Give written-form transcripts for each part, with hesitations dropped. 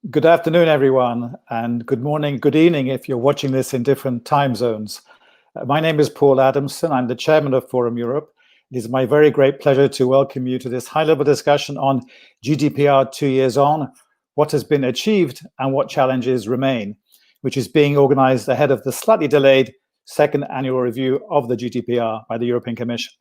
Good afternoon, everyone, and good morning, good evening if you're watching this in different time zones. My name is Paul Adamson. I'm the chairman of Forum Europe. It is my very great pleasure to welcome you to this high-level discussion on GDPR 2 years on, what has been achieved and what challenges remain, which is being organized ahead of the slightly delayed second annual review of the GDPR by the European Commission.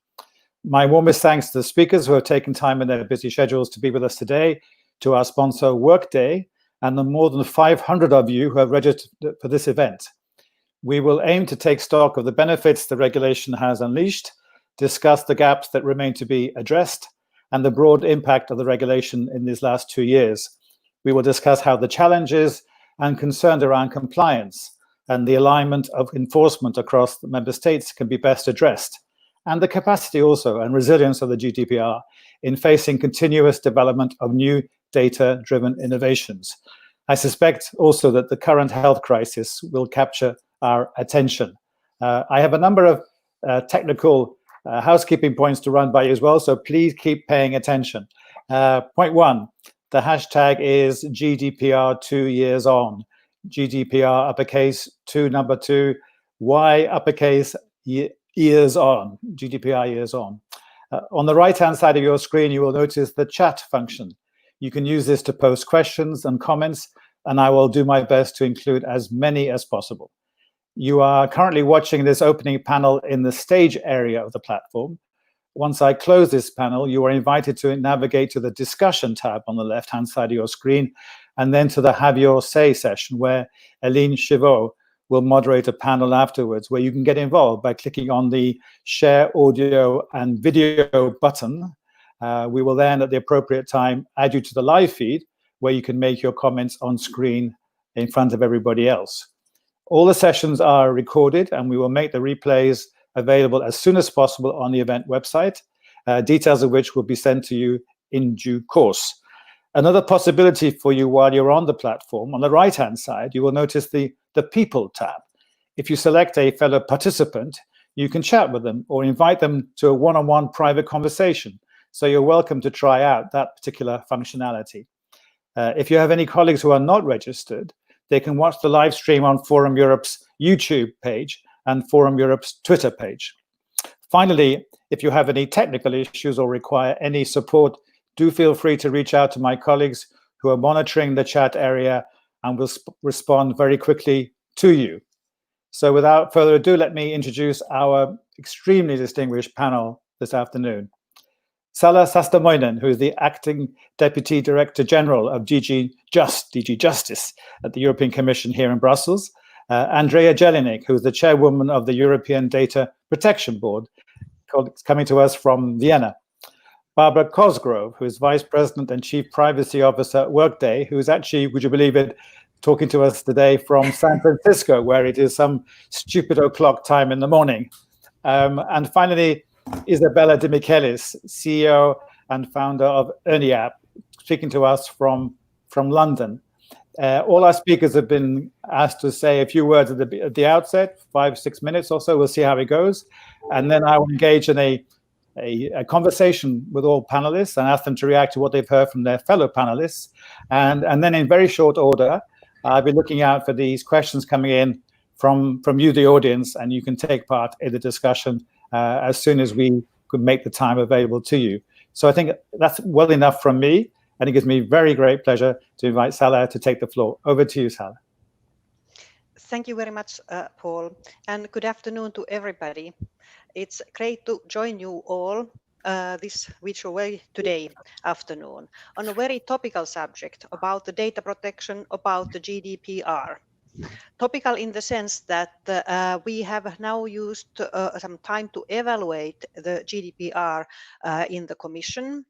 My warmest thanks to the speakers who have taken time in their busy schedules to be with us today, to our sponsor Workday, and the more than 500 of you who have registered for this event. We will aim to take stock of the benefits the regulation has unleashed, discuss the gaps that remain to be addressed, and the broad impact of the regulation in these last 2 years. We will discuss how the challenges and concerns around compliance and the alignment of enforcement across the member states can be best addressed, and the capacity also and resilience of the GDPR in facing continuous development of new data-driven innovations. I suspect also that the current health crisis will capture our attention. I have a number of technical housekeeping points to run by you as well, so please keep paying attention. Point one, the hashtag is GDPR 2 years on. GDPR uppercase, number 2, Y uppercase, years on, GDPR years on. On the right-hand side of your screen, you will notice the chat function. You can use this to post questions and comments, and I will do my best to include as many as possible. You are currently watching this opening panel in the stage area of the platform. Once I close this panel, you are invited to navigate to the discussion tab on the left-hand side of your screen, and then to the Have Your Say session, where Eline Chivot will moderate a panel afterwards, where you can get involved by clicking on the Share Audio and Video button. We will then, at the appropriate time, add you to the live feed, where you can make your comments on screen in front of everybody else. All the sessions are recorded, and we will make the replays available as soon as possible on the event website, details of which will be sent to you in due course. Another possibility for you while you're on the platform, on the right-hand side, you will notice the People tab. If you select a fellow participant, you can chat with them or invite them to a one-on-one private conversation. So you're welcome to try out that particular functionality. If you have any colleagues who are not registered, they can watch the live stream on Forum Europe's YouTube page and Forum Europe's Twitter page. Finally, if you have any technical issues or require any support, do feel free to reach out to my colleagues who are monitoring the chat area and will respond very quickly to you. So without further ado, let me introduce our extremely distinguished panel this afternoon. Salla Sastamoinen, who is the Acting Deputy Director General of DG Justice at the European Commission here in Brussels. Andrea Jelinek, who is the Chairwoman of the European Data Protection Board, coming to us from Vienna. Barbara Cosgrove, who is Vice President and Chief Privacy Officer at Workday, who is actually, would you believe it, talking to us today from San Francisco, where it is some stupid o'clock time in the morning. And finally, Isabella de Michelis, CEO and founder of ErnieApp, speaking to us from London. All our speakers have been asked to say a few words at the outset, 5-6 minutes or so. We'll see how it goes. And then I will engage in a conversation with all panelists and ask them to react to what they've heard from their fellow panelists. And then in very short order, I'll be looking out for these questions coming in from you, the audience, and you can take part in the discussion as soon as we could make the time available to you. So I think that's well enough from me, and it gives me very great pleasure to invite Salla to take the floor. Over to you, Salla. Thank you very much, Paul, and good afternoon to everybody. It's great to join you all this virtual way today afternoon on a very topical subject about the data protection, about the GDPR. Topical in the sense that we have now used some time to evaluate the GDPR in the Commission.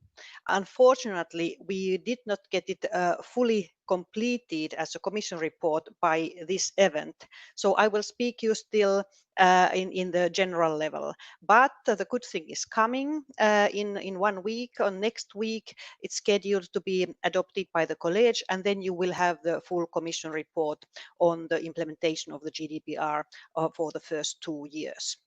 Unfortunately, we did not get it fully completed as a Commission report by this event. So I will speak you still in the general level. But the good thing is coming in 1 week. On next week, it's scheduled to be adopted by the College, and then you will have the full Commission report on the implementation of the GDPR for the first 2 years.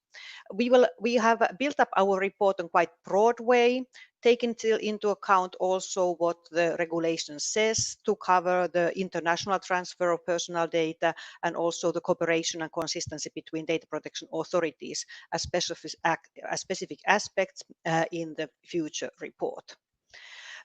We have built up our report in quite broad way, taking into account also what the regulation says to cover the international transfer of personal data and also the cooperation and consistency between data protection authorities as specific aspects in the future report.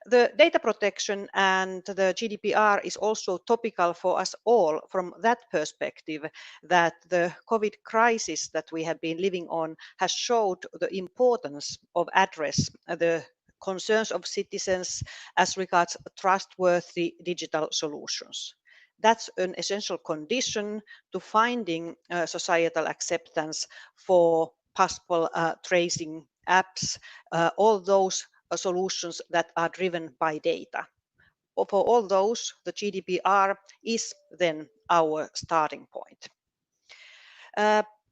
The data protection and the GDPR is also topical for us all from that perspective that the COVID crisis that we have been living on has showed the importance of address the concerns of citizens as regards trustworthy digital solutions. That's an essential condition to finding societal acceptance for possible tracing apps, all those solutions that are driven by data. For all those, the GDPR is then our starting point.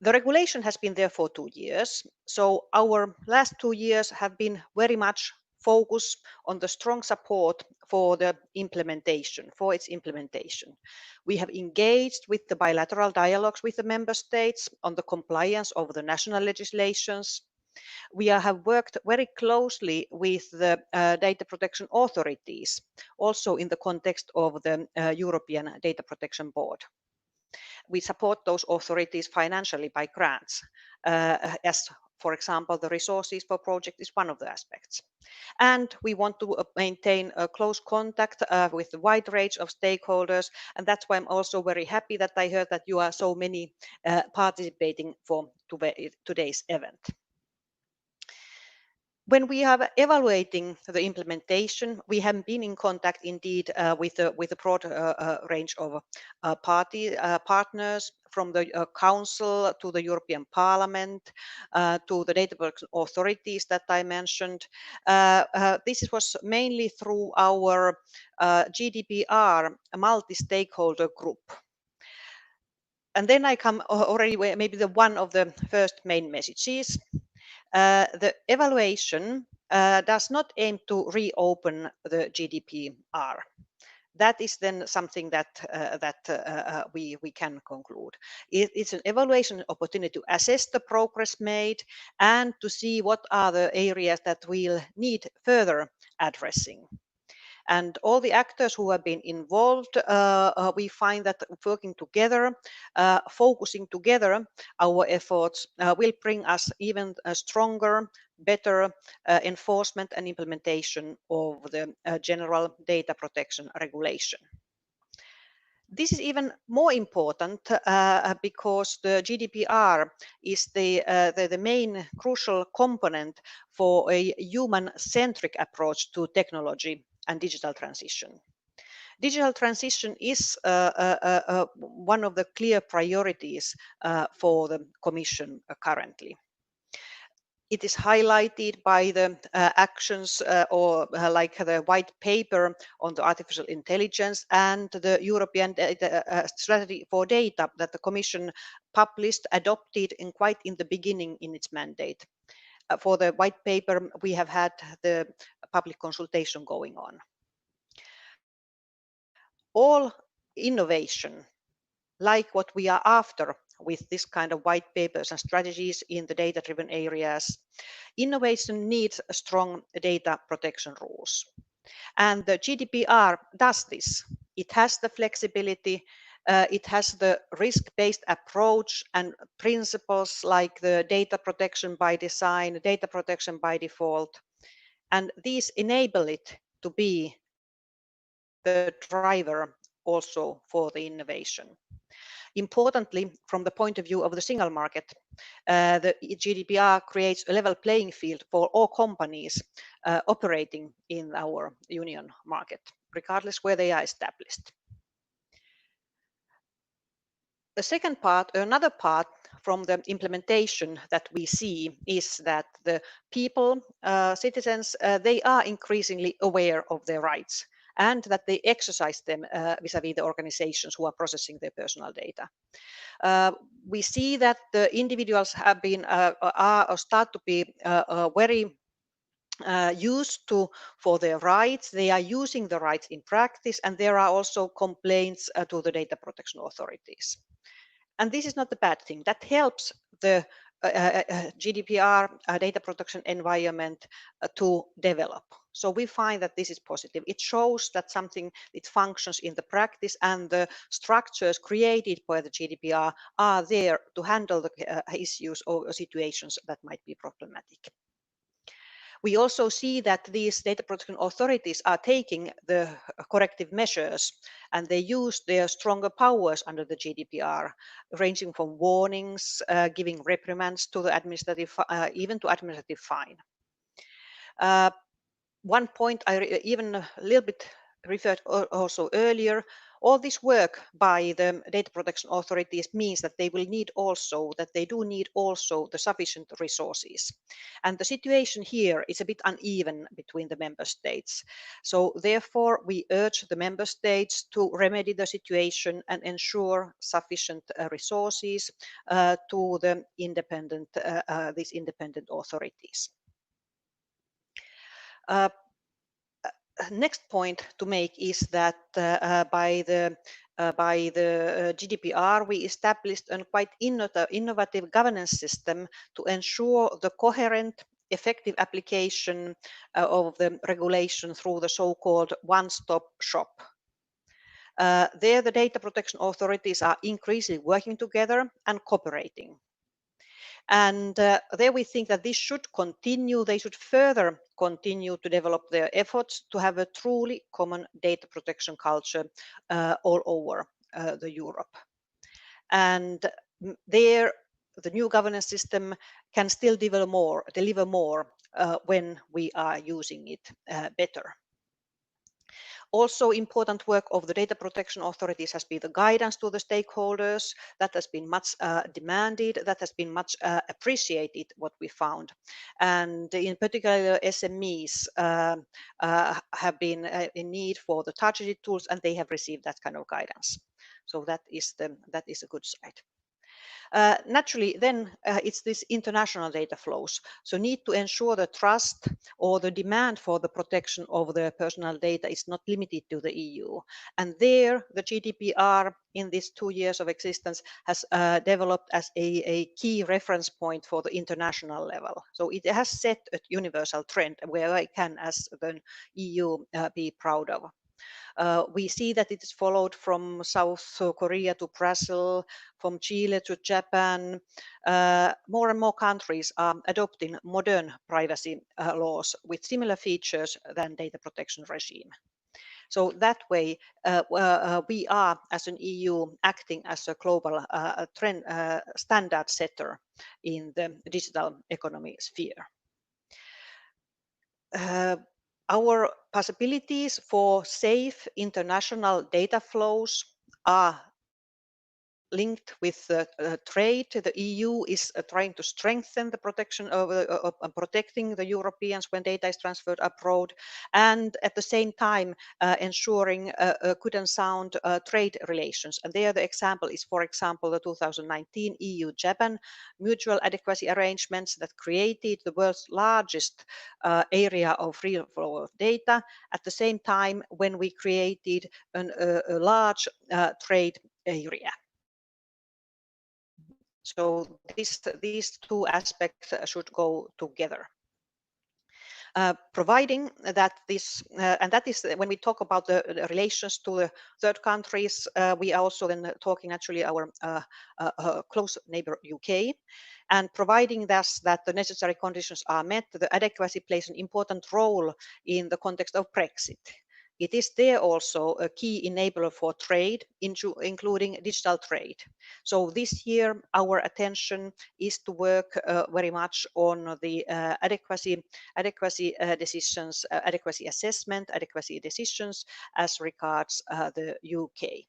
The regulation has been there for 2 years, so our last 2 years have been very much focused on the strong support for the implementation, for its implementation. We have engaged with the bilateral dialogues with the member states on the compliance of the national legislations. We have worked very closely with the data protection authorities, also in the context of the European Data Protection Board. We support those authorities financially by grants, as for example, the resources for project is one of the aspects. And we want to maintain a close contact with a wide range of stakeholders. And that's why I'm also very happy that I heard that you are so many participating for today's event. When we are evaluating the implementation, we have been in contact indeed with a broad range of partners, from the Council to the European Parliament to the data protection authorities that I mentioned. This was mainly through our GDPR multi-stakeholder group. And then I come already maybe one of the first main messages. The evaluation does not aim to reopen the GDPR. That is then something that we can conclude. It's an evaluation opportunity to assess the progress made and to see what are the areas that will need further addressing. And all the actors who have been involved, we find that working together, focusing together our efforts will bring us even stronger, better enforcement and implementation of the general data protection regulation. This is even more important because the GDPR is the main crucial component for a human-centric approach to technology and digital transition. Digital transition is one of the clear priorities for the Commission currently. It is highlighted by the actions like the white paper on the artificial intelligence and the European strategy for data that the Commission published, adopted quite in the beginning in its mandate. For the white paper, we have had the public consultation going on. All innovation, like what we are after with this kind of white papers and strategies in the data-driven areas, innovation needs strong data protection rules. And the GDPR does this. It has the flexibility, it has the risk-based approach and principles like the data protection by design, data protection by default. And these enable it to be the driver also for the innovation. Importantly, from the point of view of the single market, the GDPR creates a level playing field for all companies operating in our union market, regardless where they are established. The second part, another part from the implementation that we see is that the people, citizens, they are increasingly aware of their rights and that they exercise them vis-à-vis the organizations who are processing their personal data. We see that the individuals have been are start to be very used to for their rights. They are using the rights in practice, and there are also complaints to the data protection authorities. And this is not a bad thing. That helps the GDPR data protection environment to develop. So we find that this is positive. It shows that it functions in the practice, and the structures created by the GDPR are there to handle the issues or situations that might be problematic. We also see that these data protection authorities are taking the corrective measures, and they use their stronger powers under the GDPR, ranging from warnings, giving reprimands to the even to administrative fine. One point even a little bit referred also earlier, all this work by the data protection authorities means that they do need also the sufficient resources. And the situation here is a bit uneven between the member states. So therefore, we urge the member states to remedy the situation and ensure sufficient resources to these independent authorities. Next point to make is that by the GDPR, we established a quite innovative governance system to ensure the coherent, effective application of the regulation through the so-called one-stop shop. There, the data protection authorities are increasingly working together and cooperating. And there we think that this should continue. They should further continue to develop their efforts to have a truly common data protection culture all over the Europe. And there, the new governance system can still deliver more when we are using it better. Also, important work of the data protection authorities has been the guidance to the stakeholders. That has been much demanded. That has been much appreciated, what we found. And in particular, SMEs have been in need for the targeted tools, and they have received that kind of guidance. So that is a good side. Naturally, then it's this international data flows. So need to ensure the trust or the demand for the protection of the personal data is not limited to the EU. And there, the GDPR in these 2 years of existence has developed as a key reference point for the international level. So it has set a universal trend where I can, as the EU, be proud of. We see that it is followed from South Korea to Brazil, from Chile to Japan. More and more countries are adopting modern privacy laws with similar features than data protection regime. So that way, we are, as an EU, acting as a global trend standard setter in the digital economy sphere. Our possibilities for safe international data flows are linked with trade. The EU is trying to strengthen the protection of protecting the Europeans when data is transferred abroad, and at the same time ensuring good and sound trade relations. And there the example is, for example, the 2019 EU-Japan mutual adequacy arrangements that created the world's largest area of free flow of data, at the same time when we created a large trade area. So these two aspects should go together. Providing that and that is when we talk about the relations to the third countries, we are also then talking actually our close neighbor UK, and providing thus that the necessary conditions are met, the adequacy plays an important role in the context of Brexit. It is there also a key enabler for trade, including digital trade. So this year, our attention is to work very much on the adequacy decisions, adequacy assessment, adequacy decisions as regards the UK.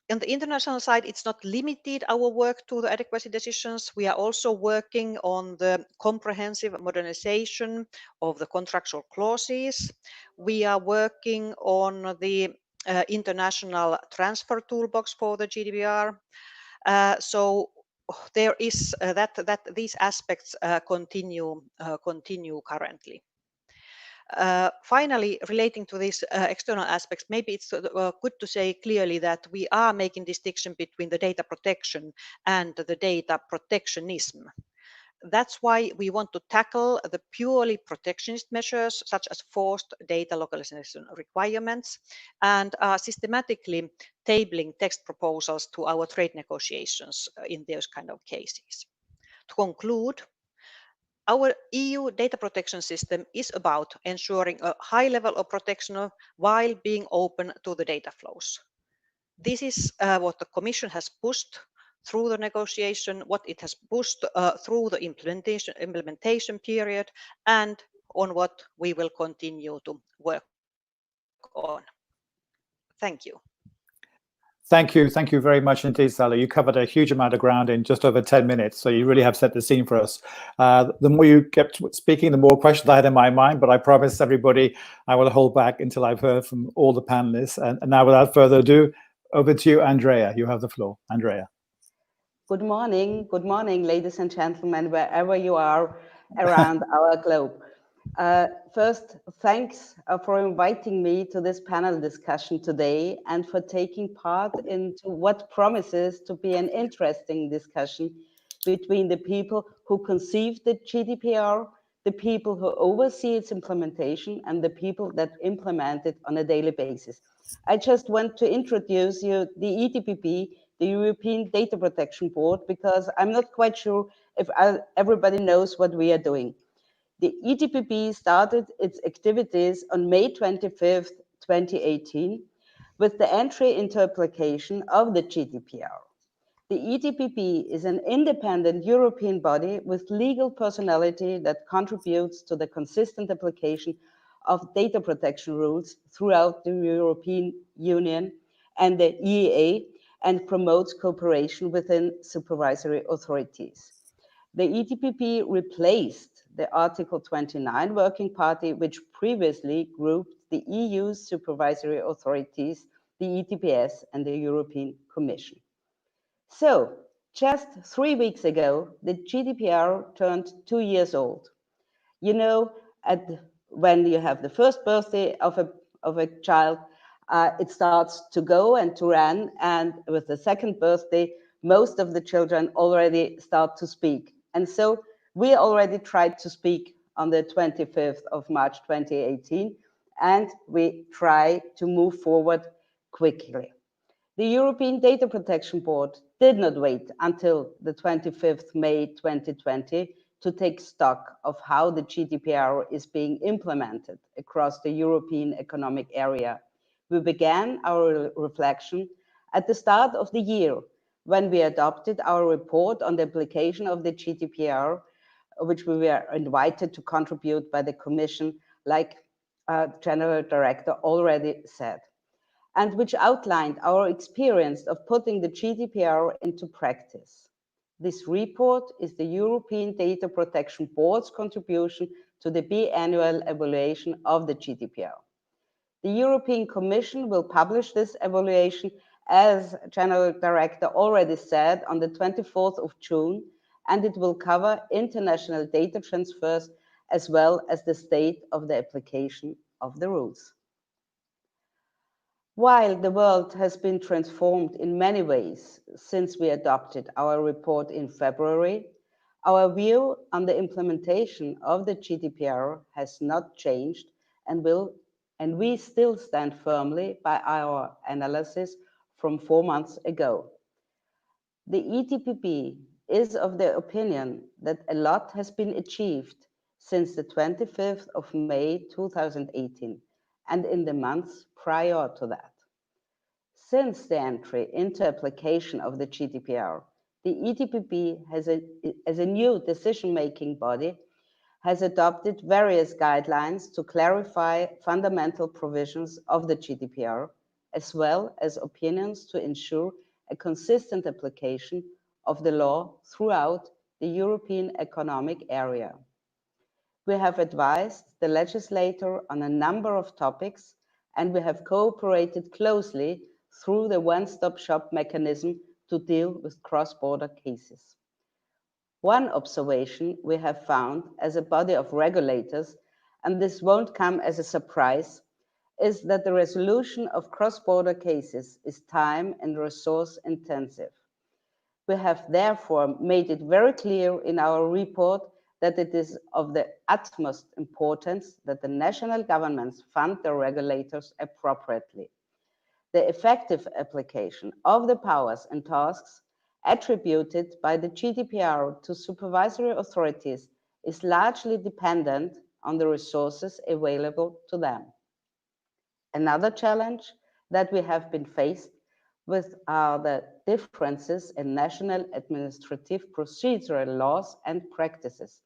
On the international side, it's not limited our work to the adequacy decisions. We are also working on the comprehensive modernization of the contractual clauses. We are working on the international transfer toolbox for the GDPR. So there is that these aspects continue currently. Finally, relating to these external aspects, maybe it's good to say clearly that we are making distinction between the data protection and the data protectionism. That's why we want to tackle the purely protectionist measures, such as forced data localization requirements, and are systematically tabling text proposals to our trade negotiations in those kind of cases. To conclude, our EU data protection system is about ensuring a high level of protection while being open to the data flows. This is what the Commission has pushed through the negotiation, what it has pushed through the implementation period, and on what we will continue to work on. Thank you. Thank you. Thank you very much indeed, Sally. You covered a huge amount of ground in just over 10 minutes, so you really have set the scene for us. The more you kept speaking, the more questions I had in my mind, but I promise everybody I will hold back until I've heard from all the panelists. And now, without further ado, over to you, Andrea. You have the floor. Andrea. Good morning, ladies and gentlemen, wherever you are around our globe. First, thanks for inviting me to this panel discussion today and for taking part into what promises to be an interesting discussion between the people who conceived the GDPR, the people who oversee its implementation, and the people that implement it on a daily basis. I just want to introduce you the EDPB, the European Data Protection Board, because I'm not quite sure if everybody knows what we are doing. The EDPB started its activities on May 25th, 2018, with the entry into application of the GDPR. The EDPB is an independent European body with legal personality that contributes to the consistent application of data protection rules throughout the European Union and the EEA, and promotes cooperation within supervisory authorities. The EDPB replaced the Article 29 Working Party, which previously grouped the EU's supervisory authorities, the EDPS, and the European Commission. So, just 3 weeks ago, the GDPR turned 2 years old. You know, when you have the first birthday of a child, it starts to go and to run, and with the second birthday, most of the children already start to speak. And so we already tried to speak on the 25th of March 2018, and we try to move forward quickly. The European Data Protection Board did not wait until the 25th May 2020 to take stock of how the GDPR is being implemented across the European Economic Area. We began our reflection at the start of the year when we adopted our report on the application of the GDPR, which we were invited to contribute by the Commission, like General Director already said, and which outlined our experience of putting the GDPR into practice. This report is the European Data Protection Board's contribution to the biannual evaluation of the GDPR. The European Commission will publish this evaluation, as General Director already said, on the 24th of June, and it will cover international data transfers as well as the state of the application of the rules. While the world has been transformed in many ways since we adopted our report in February, our view on the implementation of the GDPR has not changed and we still stand firmly by our analysis from 4 months ago. The EDPB is of the opinion that a lot has been achieved since the 25th of May 2018 and in the months prior to that. Since the entry into application of the GDPR, the EDPB as a new decision-making body has adopted various guidelines to clarify fundamental provisions of the GDPR, as well as opinions to ensure a consistent application of the law throughout the European Economic Area. We have advised the legislator on a number of topics, and we have cooperated closely through the one-stop-shop mechanism to deal with cross-border cases. One observation we have found as a body of regulators and this won't come as a surprise, is that the resolution of cross-border cases is time and resource intensive. We have therefore made it very clear in our report that it is of the utmost importance that the national governments fund their regulators appropriately. The effective application of the powers and tasks attributed by the GDPR to supervisory authorities is largely dependent on the resources available to them. Another challenge that we have been faced with are the differences in national administrative procedural laws and practices.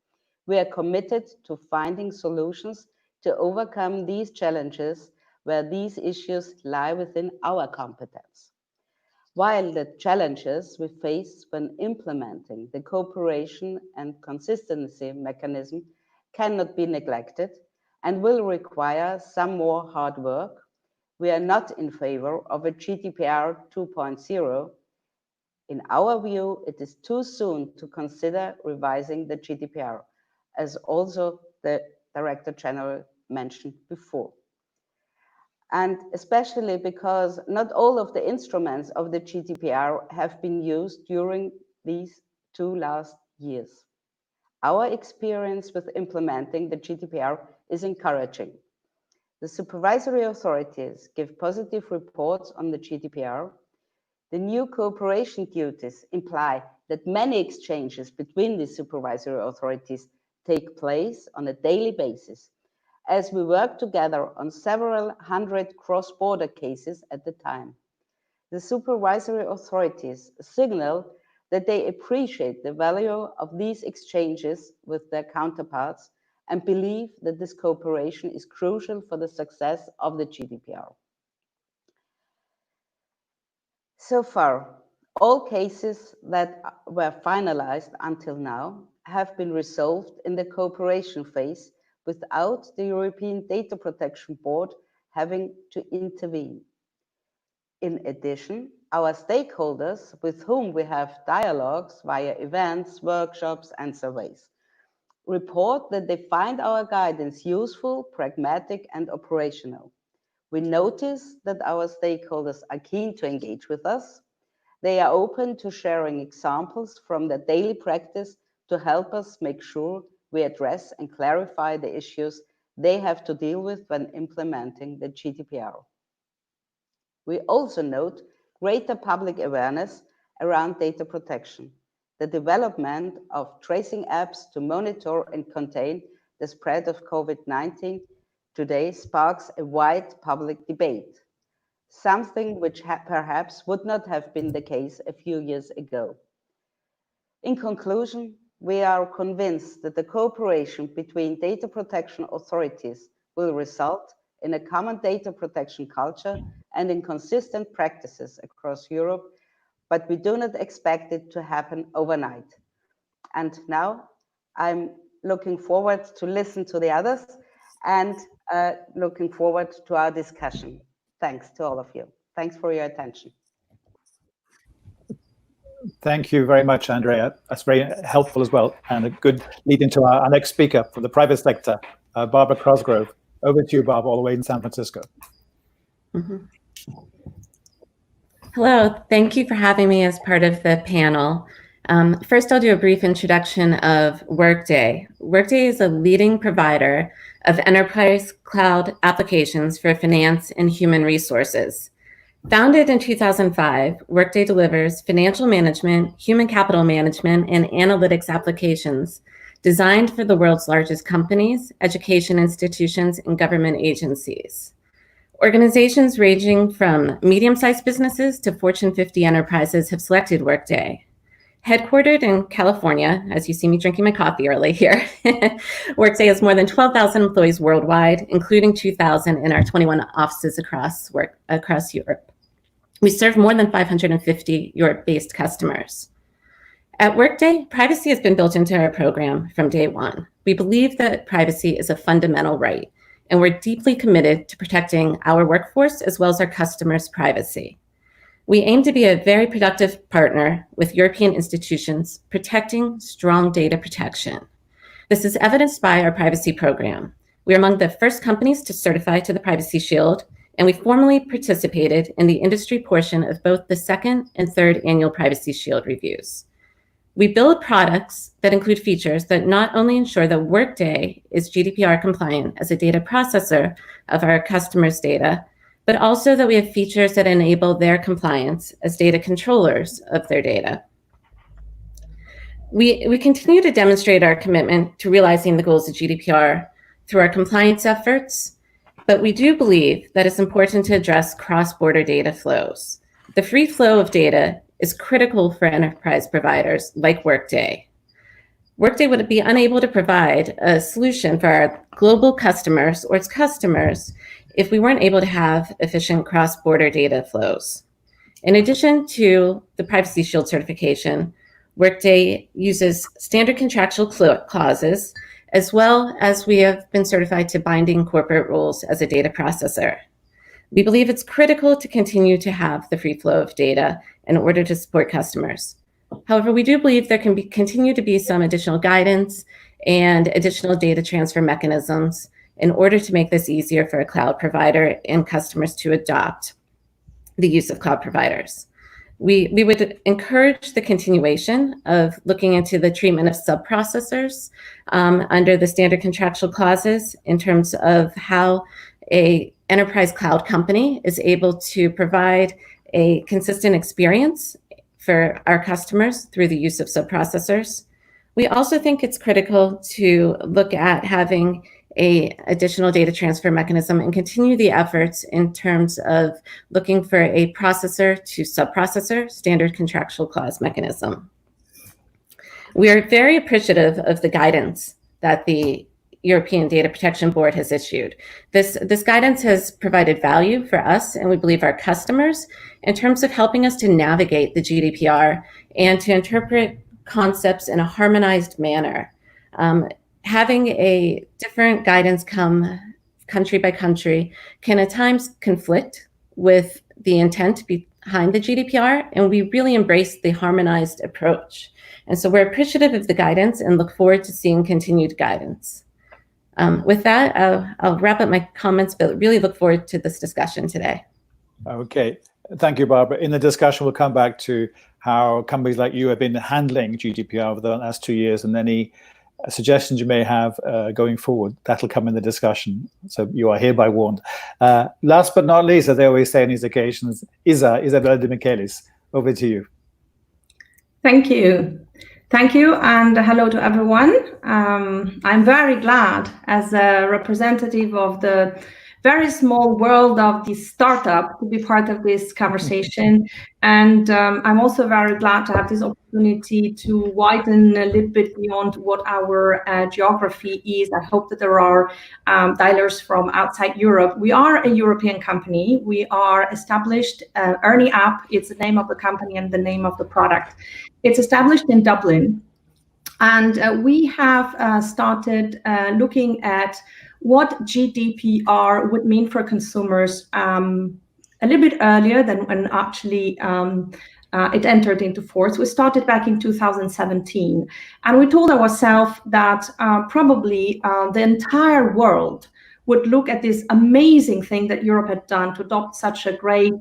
We are committed to finding solutions to overcome these challenges where these issues lie within our competence. While the challenges we face when implementing the cooperation and consistency mechanism cannot be neglected and will require some more hard work, we are not in favor of a GDPR 2.0. In our view, it is too soon to consider revising the GDPR, as also the Director General mentioned before. And especially because not all of the instruments of the GDPR have been used during these 2 last years. Our experience with implementing the GDPR is encouraging. The supervisory authorities give positive reports on the GDPR. The new cooperation duties imply that many exchanges between the supervisory authorities take place on a daily basis, as we work together on several hundred cross-border cases at the time. The supervisory authorities signal that they appreciate the value of these exchanges with their counterparts and believe that this cooperation is crucial for the success of the GDPR. So far, all cases that were finalized until now have been resolved in the cooperation phase without the European Data Protection Board having to intervene. In addition, our stakeholders with whom we have dialogues via events, workshops, and surveys report that they find our guidance useful, pragmatic, and operational. We notice that our stakeholders are keen to engage with us. They are open to sharing examples from their daily practice to help us make sure we address and clarify the issues they have to deal with when implementing the GDPR. We also note greater public awareness around data protection. The development of tracing apps to monitor and contain the spread of COVID-19 today sparks a wide public debate, something which perhaps would not have been the case a few years ago. In conclusion, we are convinced that the cooperation between data protection authorities will result in a common data protection culture and in consistent practices across Europe, but we do not expect it to happen overnight. And now I'm looking forward to listen to the others and looking forward to our discussion. Thanks to all of you. Thanks for your attention. Thank you very much, Andrea. That's very helpful as well, and a good lead into our next speaker from the private sector, Barbara Cosgrove. Over to you, Bob, all the way in San Francisco. Hello, thank you for having me as part of the panel. First, I'll do a brief introduction of Workday. Workday is a leading provider of enterprise cloud applications for finance and human resources. Founded in 2005, Workday delivers financial management, human capital management, and analytics applications designed for the world's largest companies, education institutions, and government agencies. Organizations ranging from medium-sized businesses to Fortune 50 enterprises have selected Workday. Headquartered in California, as you see me drinking my coffee early here, Workday has more than 12,000 employees worldwide, including 2,000 in our 21 offices across Europe. We serve more than 550 Europe-based customers. At Workday, privacy has been built into our program from day one. We believe that privacy is a fundamental right, and we're deeply committed to protecting our workforce as well as our customers' privacy. We aim to be a very productive partner with European institutions protecting strong data protection. This is evidenced by our privacy program. We are among the first companies to certify to the Privacy Shield, and we formally participated in the industry portion of both the second and third annual Privacy Shield reviews. We build products that include features that not only ensure that Workday is GDPR compliant as a data processor of our customers' data, but also that we have features that enable their compliance as data controllers of their data. We continue to demonstrate our commitment to realizing the goals of GDPR through our compliance efforts, but we do believe that it's important to address cross-border data flows. The free flow of data is critical for enterprise providers like Workday. Workday would be unable to provide a solution for our global customers or its customers if we weren't able to have efficient cross-border data flows. In addition to the Privacy Shield certification, Workday uses standard contractual clauses, as well as we have been certified to binding corporate rules as a data processor. We believe it's critical to continue to have the free flow of data in order to support customers. However, we do believe there can continue to be some additional guidance and additional data transfer mechanisms in order to make this easier for a cloud provider and customers to adopt the use of cloud providers. We would encourage the continuation of looking into the treatment of sub-processors under the standard contractual clauses in terms of how an enterprise cloud company is able to provide a consistent experience for our customers through the use of sub-processors. We also think it's critical to look at having an additional data transfer mechanism and continue the efforts in terms of looking for a processor to sub-processor standard contractual clause mechanism. We are very appreciative of the guidance that the European Data Protection Board has issued. This guidance has provided value for us and we believe our customers in terms of helping us to navigate the GDPR and to interpret concepts in a harmonized manner. Having a different guidance come country by country can at times conflict with the intent behind the GDPR, and we really embrace the harmonized approach. And so we're appreciative of the guidance and look forward to seeing continued guidance. With that, I'll wrap up my comments, but really look forward to this discussion today. Okay, thank you, Barbara. In the discussion, we'll come back to how companies like you have been handling GDPR over the last 2 years and any suggestions you may have going forward. That'll come in the discussion, so you are hereby warned. Last but not least, as they always say on these occasions, Isabella de Michelis, over to you. Thank you. Thank you, and hello to everyone. I'm very glad, as a representative of the very small world of the startup, to be part of this conversation. And I'm also very glad to have this opportunity to widen a little bit beyond what our geography is. I hope that there are dialers from outside Europe. We are a European company. We are established, ErnieApp, it's the name of the company and the name of the product. It's established in Dublin. And we have started looking at what GDPR would mean for consumers a little bit earlier than when actually it entered into force. We started back in 2017, and we told ourselves that probably the entire world would look at this amazing thing that Europe had done to adopt such a great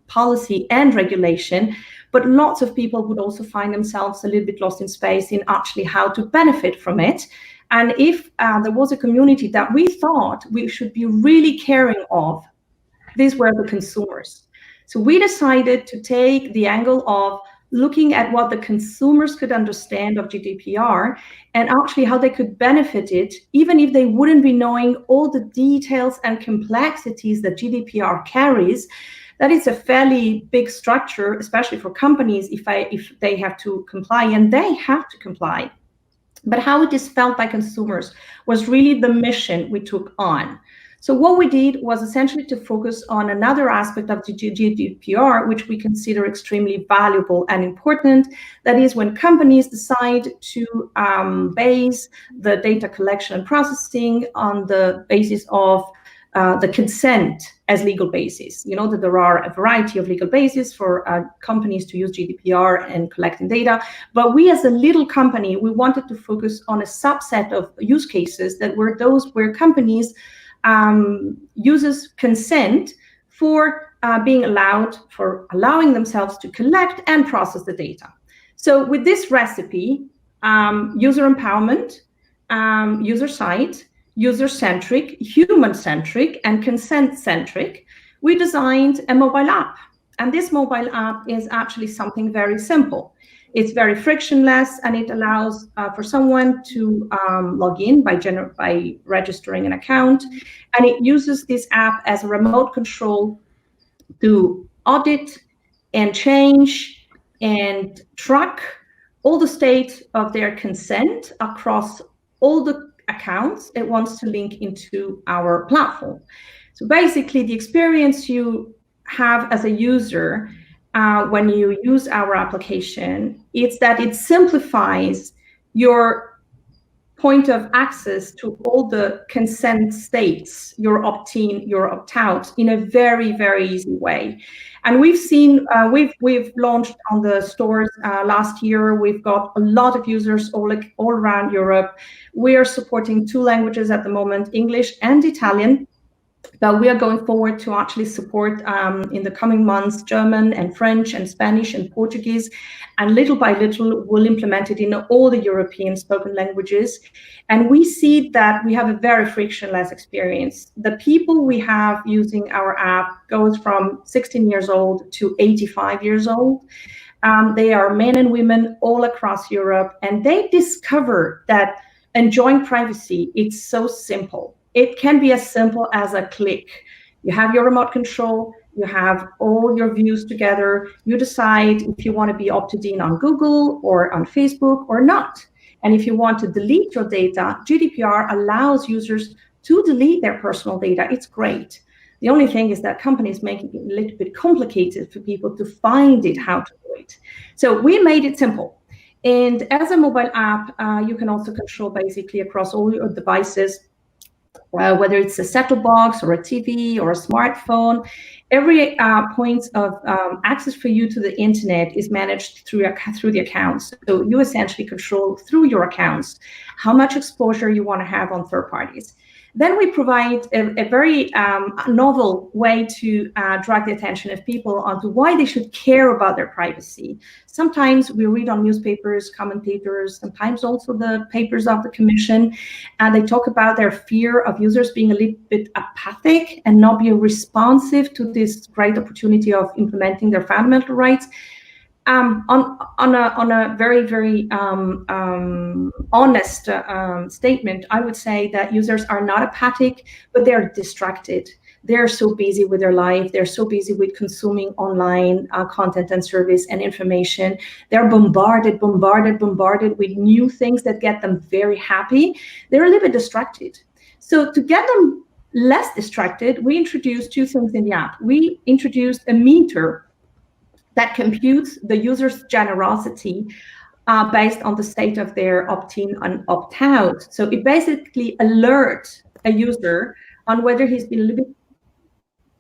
policy and regulation, but lots of people would also find themselves a little bit lost in space in actually how to benefit from it. And if there was a community that we thought we should be really caring of, these were the consumers. So we decided to take the angle of looking at what the consumers could understand of GDPR and actually how they could benefit it, even if they wouldn't be knowing all the details and complexities that GDPR carries. That is a fairly big structure, especially for companies if they have to comply, and they have to comply. But how it is felt by consumers was really the mission we took on. So what we did was essentially to focus on another aspect of the GDPR, which we consider extremely valuable and important. That is when companies decide to base the data collection and processing on the basis of the consent as legal basis. You know that there are a variety of legal bases for companies to use GDPR and collecting data, but we as a little company, we wanted to focus on a subset of use cases that were those where companies uses consent for allowing themselves to collect and process the data. So with this recipe, user empowerment, user side, user-centric, human-centric, and consent-centric, we designed a mobile app. And this mobile app is actually something very simple. It's very frictionless, and it allows for someone to log in by registering an account. And it uses this app as a remote control to audit and change and track all the state of their consent across all the accounts it wants to link into our platform. So basically, the experience you have as a user when you use our application, it's that it simplifies your point of access to all the consent states, your opt-in, your opt-out, in a very, very easy way. And we've seen, we've launched on the stores last year. We've got a lot of users all around Europe. We are supporting 2 languages at the moment, English and Italian. But we are going forward to actually support in the coming months German and French and Spanish and Portuguese, and little by little we'll implement it in all the European spoken languages. And we see that we have a very frictionless experience. The people we have using our app goes from 16 years old to 85 years old. They are men and women all across Europe, and they discover that enjoying privacy, it's so simple. It can be as simple as a click. You have your remote control, you have all your views together, you decide if you want to be opted in on Google or on Facebook or not. And if you want to delete your data, GDPR allows users to delete their personal data. It's great. The only thing is that companies make it a little bit complicated for people to find it, how to do it. So we made it simple. And as a mobile app, you can also control basically across all your devices, whether it's a set-top box or a TV or a smartphone. Every point of access for you to the internet is managed through the accounts. So you essentially control through your accounts how much exposure you want to have on third parties. Then we provide a very novel way to drag the attention of people onto why they should care about their privacy. Sometimes we read on newspapers, commentators, sometimes also the papers of the Commission, and they talk about their fear of users being a little bit apathic and not being responsive to this great opportunity of implementing their fundamental rights. On a very, very honest statement, I would say that users are not apathic, but they're distracted. They're so busy with their life. They're so busy with consuming online content and service and information. They're bombarded with new things that get them very happy. They're a little bit distracted. So to get them less distracted, we introduced 2 things in the app. We introduced a meter that computes the user's generosity based on the state of their opt-in and opt-out. So it basically alerts a user on whether he's been a little bit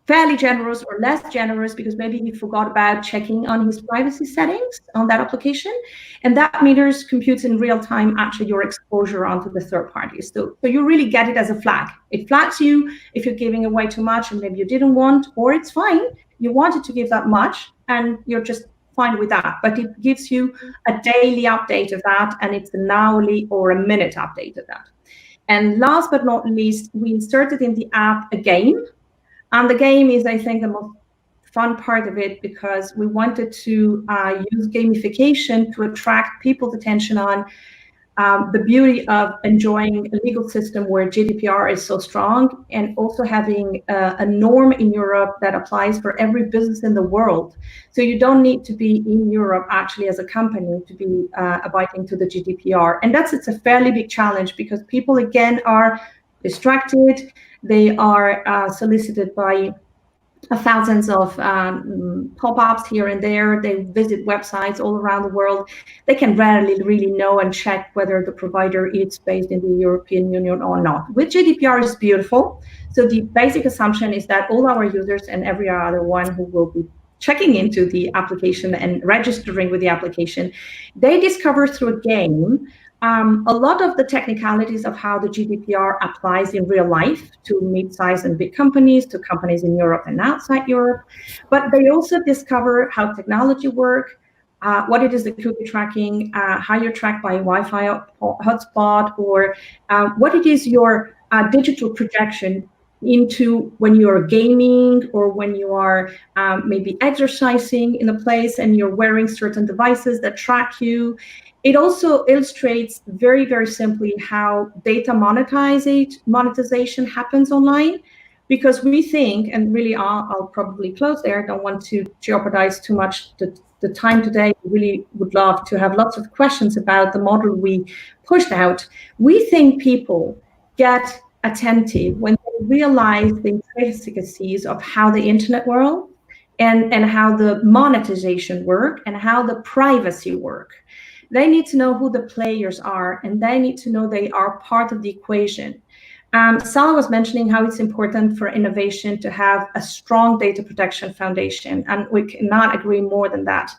fairly generous or less generous because maybe he forgot about checking on his privacy settings on that application. And that meters computes in real time actually your exposure onto the third parties. So you really get it as a flag. It flags you if you're giving away too much and maybe you didn't want, or it's fine, you wanted to give that much and you're just fine with that. But it gives you a daily update of that, and it's an hourly or a minute update of that. And last but not least, we inserted in the app a game. And the game is, I think, the most fun part of it because we wanted to use gamification to attract people's attention on the beauty of enjoying a legal system where GDPR is so strong, and also having a norm in Europe that applies for every business in the world. So you don't need to be in Europe actually as a company to be abiding to the GDPR. And it's a fairly big challenge because people, again, are distracted. They are solicited by thousands of pop-ups here and there. They visit websites all around the world. They can rarely really know and check whether the provider is based in the European Union or not. With GDPR, is beautiful. So the basic assumption is that all our users and every other one who will be checking into the application and registering with the application, they discover through a game a lot of the technicalities of how the GDPR applies in real life to mid-sized and big companies, to companies in Europe and outside Europe. But they also discover how technology works, what it is the cookie tracking, how you're tracked by Wi-Fi hotspot, or what it is your digital projection into when you're gaming or when you are maybe exercising in a place and you're wearing certain devices that track you. It also illustrates very, very simply how data monetization happens online, because we think, and really I'll probably close there, I don't want to jeopardize too much the time today. We really would love to have lots of questions about the model we pushed out. We think people get attentive when they realize the intricacies of how the internet world and how the monetization work and how the privacy work. They need to know who the players are, and they need to know they are part of the equation. Sala was mentioning how it's important for innovation to have a strong data protection foundation, and we cannot agree more than that.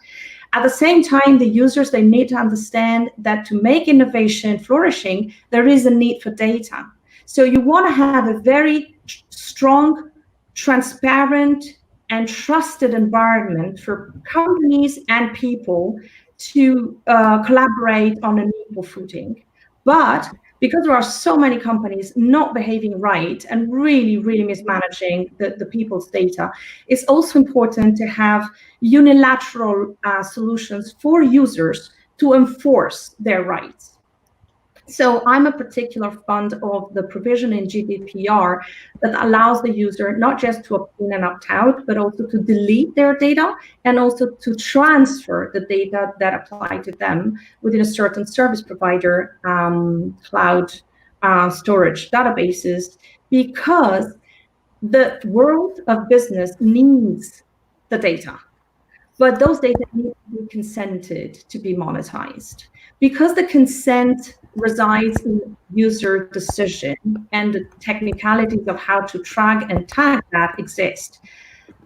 At the same time, the users, they need to understand that to make innovation flourishing, there is a need for data. So you want to have a very strong, transparent, and trusted environment for companies and people to collaborate on an equal footing. But because there are so many companies not behaving right and really, really mismanaging the people's data, it's also important to have unilateral solutions for users to enforce their rights. So I'm a particular fond of the provision in GDPR that allows the user not just to opt in and opt out, but also to delete their data and also to transfer the data that apply to them within a certain service provider cloud storage databases, because the world of business needs the data. But those data need to be consented to be monetized. Because the consent resides in user decision and the technicalities of how to track and tag that exist.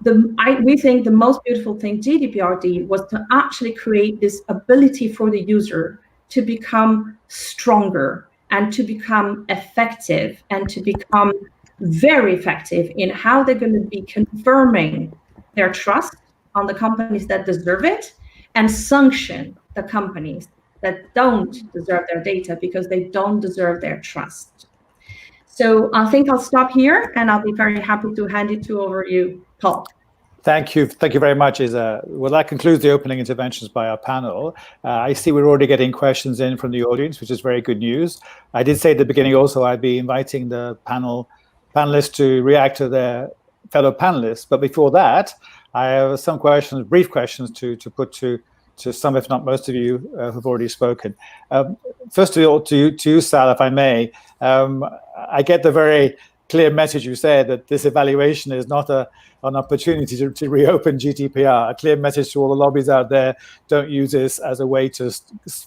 We think the most beautiful thing GDPR did was to actually create this ability for the user to become stronger and to become effective and to become very effective in how they're going to be confirming their trust on the companies that deserve it and sanction the companies that don't deserve their data because they don't deserve their trust. So I think I'll stop here and I'll be very happy to hand it over to you, Paul. Thank you very much, Isa. Well, that concludes the opening interventions by our panel. I see we're already getting questions in from the audience, which is very good news. I did say at the beginning also I'd be inviting the panelists to react to their fellow panelists. But before that, I have some questions, brief questions to put to some, if not most of you who've already spoken. First of all, to you, Sal, if I may, I get the very clear message you said that this evaluation is not an opportunity to reopen GDPR. A clear message to all the lobbies out there: don't use this as a way to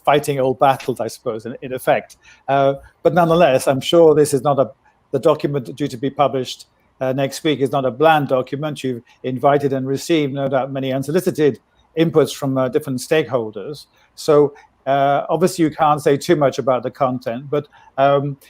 fighting old battles, I suppose, in effect. But nonetheless, I'm sure this is not the document due to be published next week is not a bland document. You've invited and received, no doubt, many unsolicited inputs from different stakeholders. So obviously you can't say too much about the content, but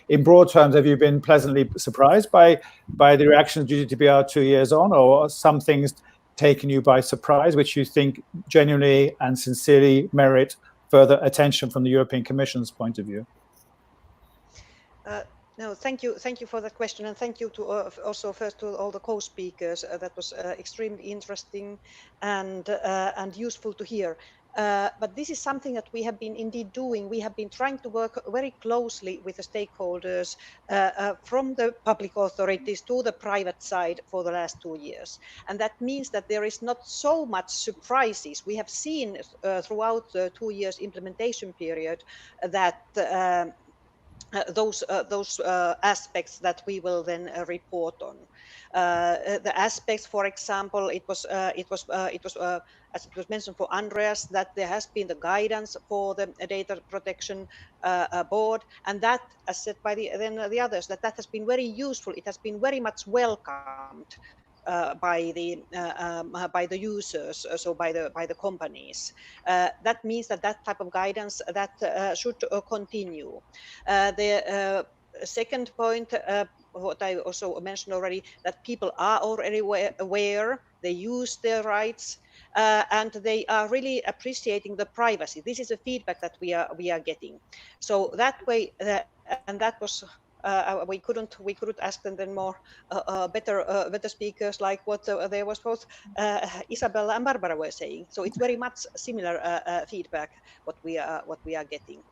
in broad terms, have you been pleasantly surprised by the reaction of GDPR 2 years on, or some things taken you by surprise, which you think genuinely and sincerely merit further attention from the European Commission's point of view? No, thank you for that question, and thank you to also first to all the co-speakers. That was extremely interesting and useful to hear. But this is something that we have been indeed doing. We have been trying to work very closely with the stakeholders from the public authorities to the private side for the last 2 years. And that means that there is not so much surprises. We have seen throughout the 2 years implementation period that those aspects that we will then report on. The aspects, for example, it was as it was mentioned for Andreas, that there has been the guidance for the data protection board, and that, as said by the others, that has been very useful. It has been very much welcomed by the users, so by the companies. That means that type of guidance that should continue. The second point, what I also mentioned already, that people are already aware, they use their rights, and they are really appreciating the privacy. This is a feedback that we are getting. So that way, and that was we couldn't ask them then more better speakers, like what there was both Isabella and Barbara were saying. So it's very much similar feedback what we are getting.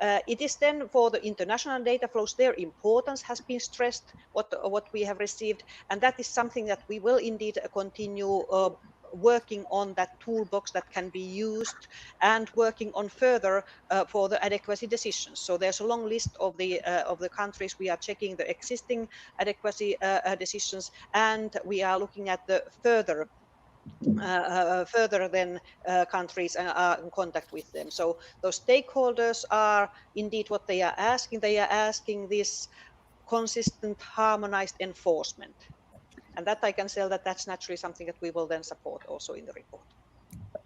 It is then for the international data flows, their importance has been stressed, what we have received, and that is something that we will indeed continue working on, that toolbox that can be used, and working on further for the adequacy decisions. So there's a long list of the countries. We are checking the existing adequacy decisions, and we are looking at the further than countries and are in contact with them. So those stakeholders are indeed what they are asking. They are asking this consistent, harmonized enforcement. And that I can say that that's naturally something that we will then support also in the report.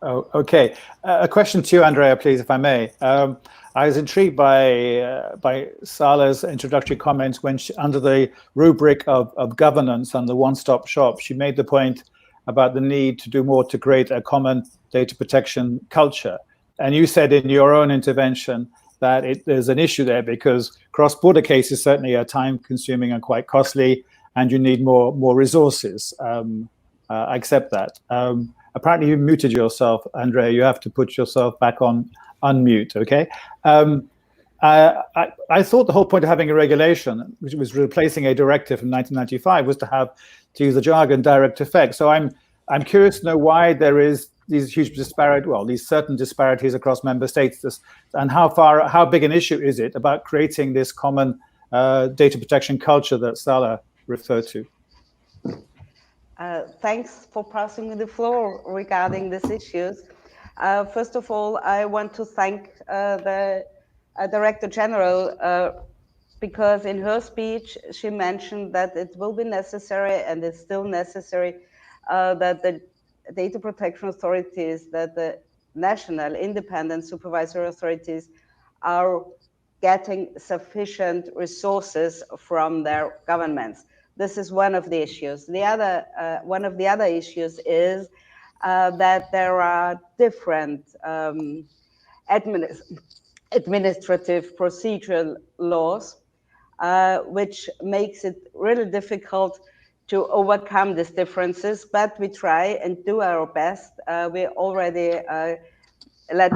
Oh, okay. A question to you, Andrea, please, if I may. I was intrigued by Sala's introductory comments when under the rubric of governance and the one-stop shop, she made the point about the need to do more to create a common data protection culture. And you said in your own intervention that there's an issue there because cross-border cases certainly are time-consuming and quite costly, and you need more resources. I accept that. Apparently you muted yourself, Andrea. You have to put yourself back on unmute, okay? I thought the whole point of having a regulation, which was replacing a directive from 1995, was to use the jargon, direct effect. So I'm curious to know why there is these huge these certain disparities across member states, and how big an issue is it about creating this common data protection culture that Sala referred to? Thanks for passing me the floor regarding these issues. First of all, I want to thank the Director General because in her speech, she mentioned that it will be necessary, and it's still necessary, that the data protection authorities, that the national independent supervisory authorities are getting sufficient resources from their governments. This is one of the issues. The other, one of the other issues is that there are different administrative procedural laws, which makes it really difficult to overcome these differences, but we try and do our best. We already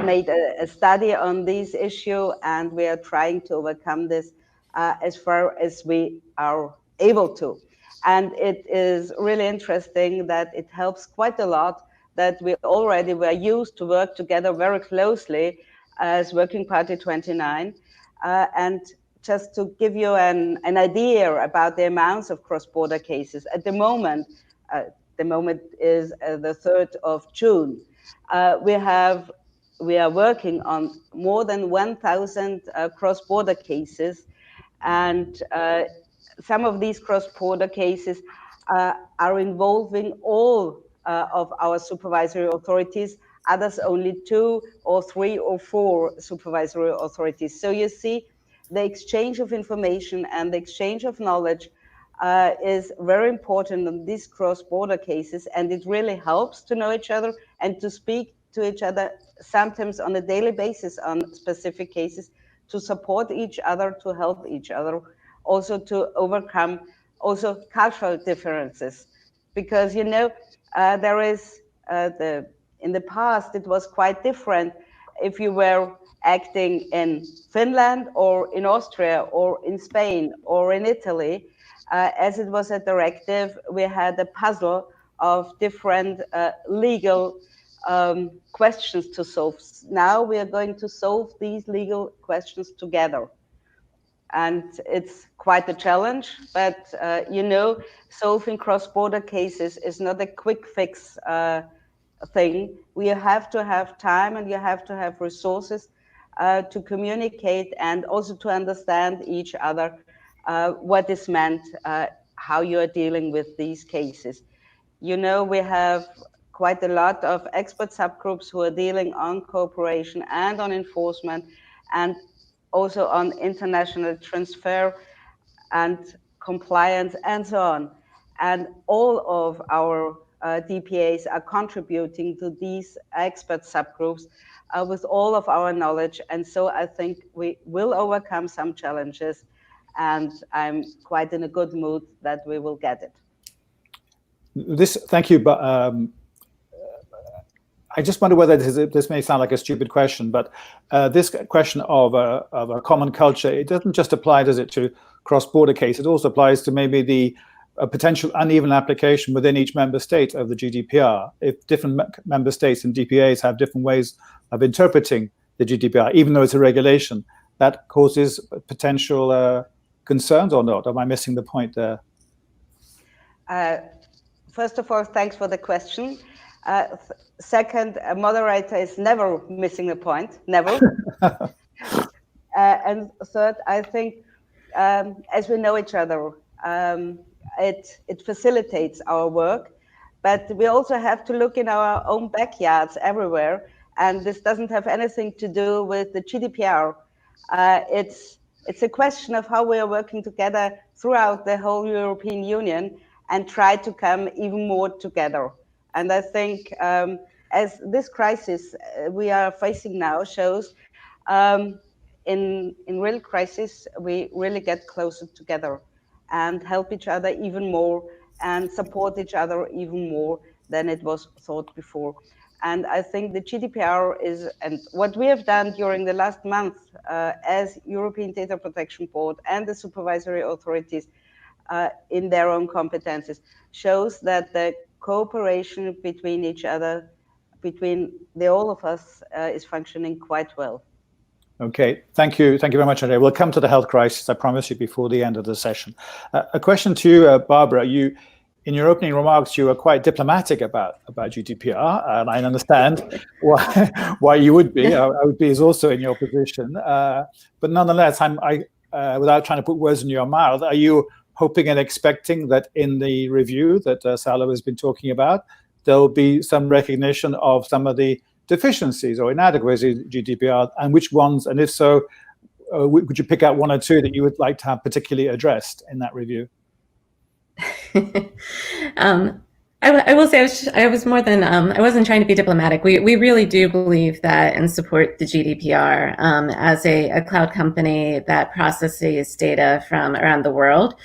made a study on this issue, and we are trying to overcome this as far as we are able to. And it is really interesting that it helps quite a lot that we already were used to work together very closely as Working Party 29. And just to give you an idea about the amounts of cross-border cases, at the moment is the 3rd of June. We are working on more than 1,000 cross-border cases, and some of these cross-border cases are involving all of our supervisory authorities, others only 2 or 3 or 4 supervisory authorities. So you see, the exchange of information and the exchange of knowledge is very important in these cross-border cases, and it really helps to know each other and to speak to each other sometimes on a daily basis on specific cases, to support each other, to help each other, also to overcome also cultural differences. Because, you know, there is in the past, it was quite different if you were acting in Finland or in Austria or in Spain or in Italy. As it was a directive, we had a puzzle of different legal questions to solve. Now we are going to solve these legal questions together. and it's quite a challenge, but solving cross-border cases is not a quick fix thing. We have to have time and you have to have resources to communicate and also to understand each other, what is meant, how you are dealing with these cases. We have quite a lot of expert subgroups who are dealing on cooperation and on enforcement and also on international transfer and compliance and so on. And all of our DPAs are contributing to these expert subgroups with all of our knowledge. And so I think we will overcome some challenges, and I'm quite in a good mood that we will get it. Thank you, but I just wonder whether this may sound like a stupid question, but this question of a common culture, it doesn't just apply, does it, to cross-border case? It also applies to maybe the potential uneven application within each member state of the GDPR. If different member states and DPAs have different ways of interpreting the GDPR, even though it's a regulation, that causes potential concerns or not? Am I missing the point there? First of all, thanks for the question. Second, a moderator is never missing a point, never. And third, I think as we know each other, it facilitates our work, but we also have to look in our own backyards everywhere, and this doesn't have anything to do with the GDPR. It's a question of how we are working together throughout the whole European Union and try to come even more together. And I think as this crisis we are facing now shows, in real crisis, we really get closer together and help each other even more and support each other even more than it was thought before. And I think the GDPR is, and what we have done during the last month as European Data Protection Board and the supervisory authorities in their own competences, shows that the cooperation between each other, between all of us, is functioning quite well. Okay, thank you very much, Andrea. We'll come to the health crisis, I promise you, before the end of the session. A question to you, Barbara. In your opening remarks, you were quite diplomatic about GDPR, and I understand why you would be. I would be also in your position. But nonetheless, without trying to put words in your mouth, are you hoping and expecting that in the review that Salo has been talking about, there'll be some recognition of some of the deficiencies or inadequacies of GDPR, and which ones, and if so, would you pick out one or two that you would like to have particularly addressed in that review? I will say I was more than, I wasn't trying to be diplomatic. We really do believe that and support the GDPR as a cloud company that processes data from around the world.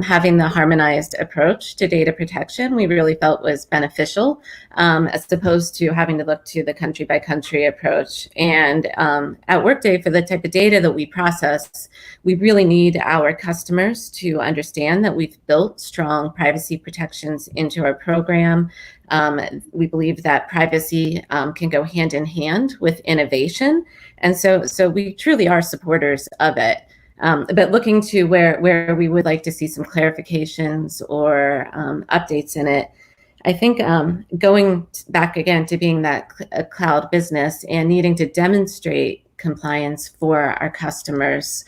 Having the harmonized approach to data protection, we really felt was beneficial as opposed to having to look to the country by country approach. And at Workday, for the type of data that we process, we really need our customers to understand that we've built strong privacy protections into our program. We believe that privacy can go hand in hand with innovation. And so we truly are supporters of it. But looking to where we would like to see some clarifications or updates in it, I think going back again to being that a cloud business and needing to demonstrate compliance for our customers,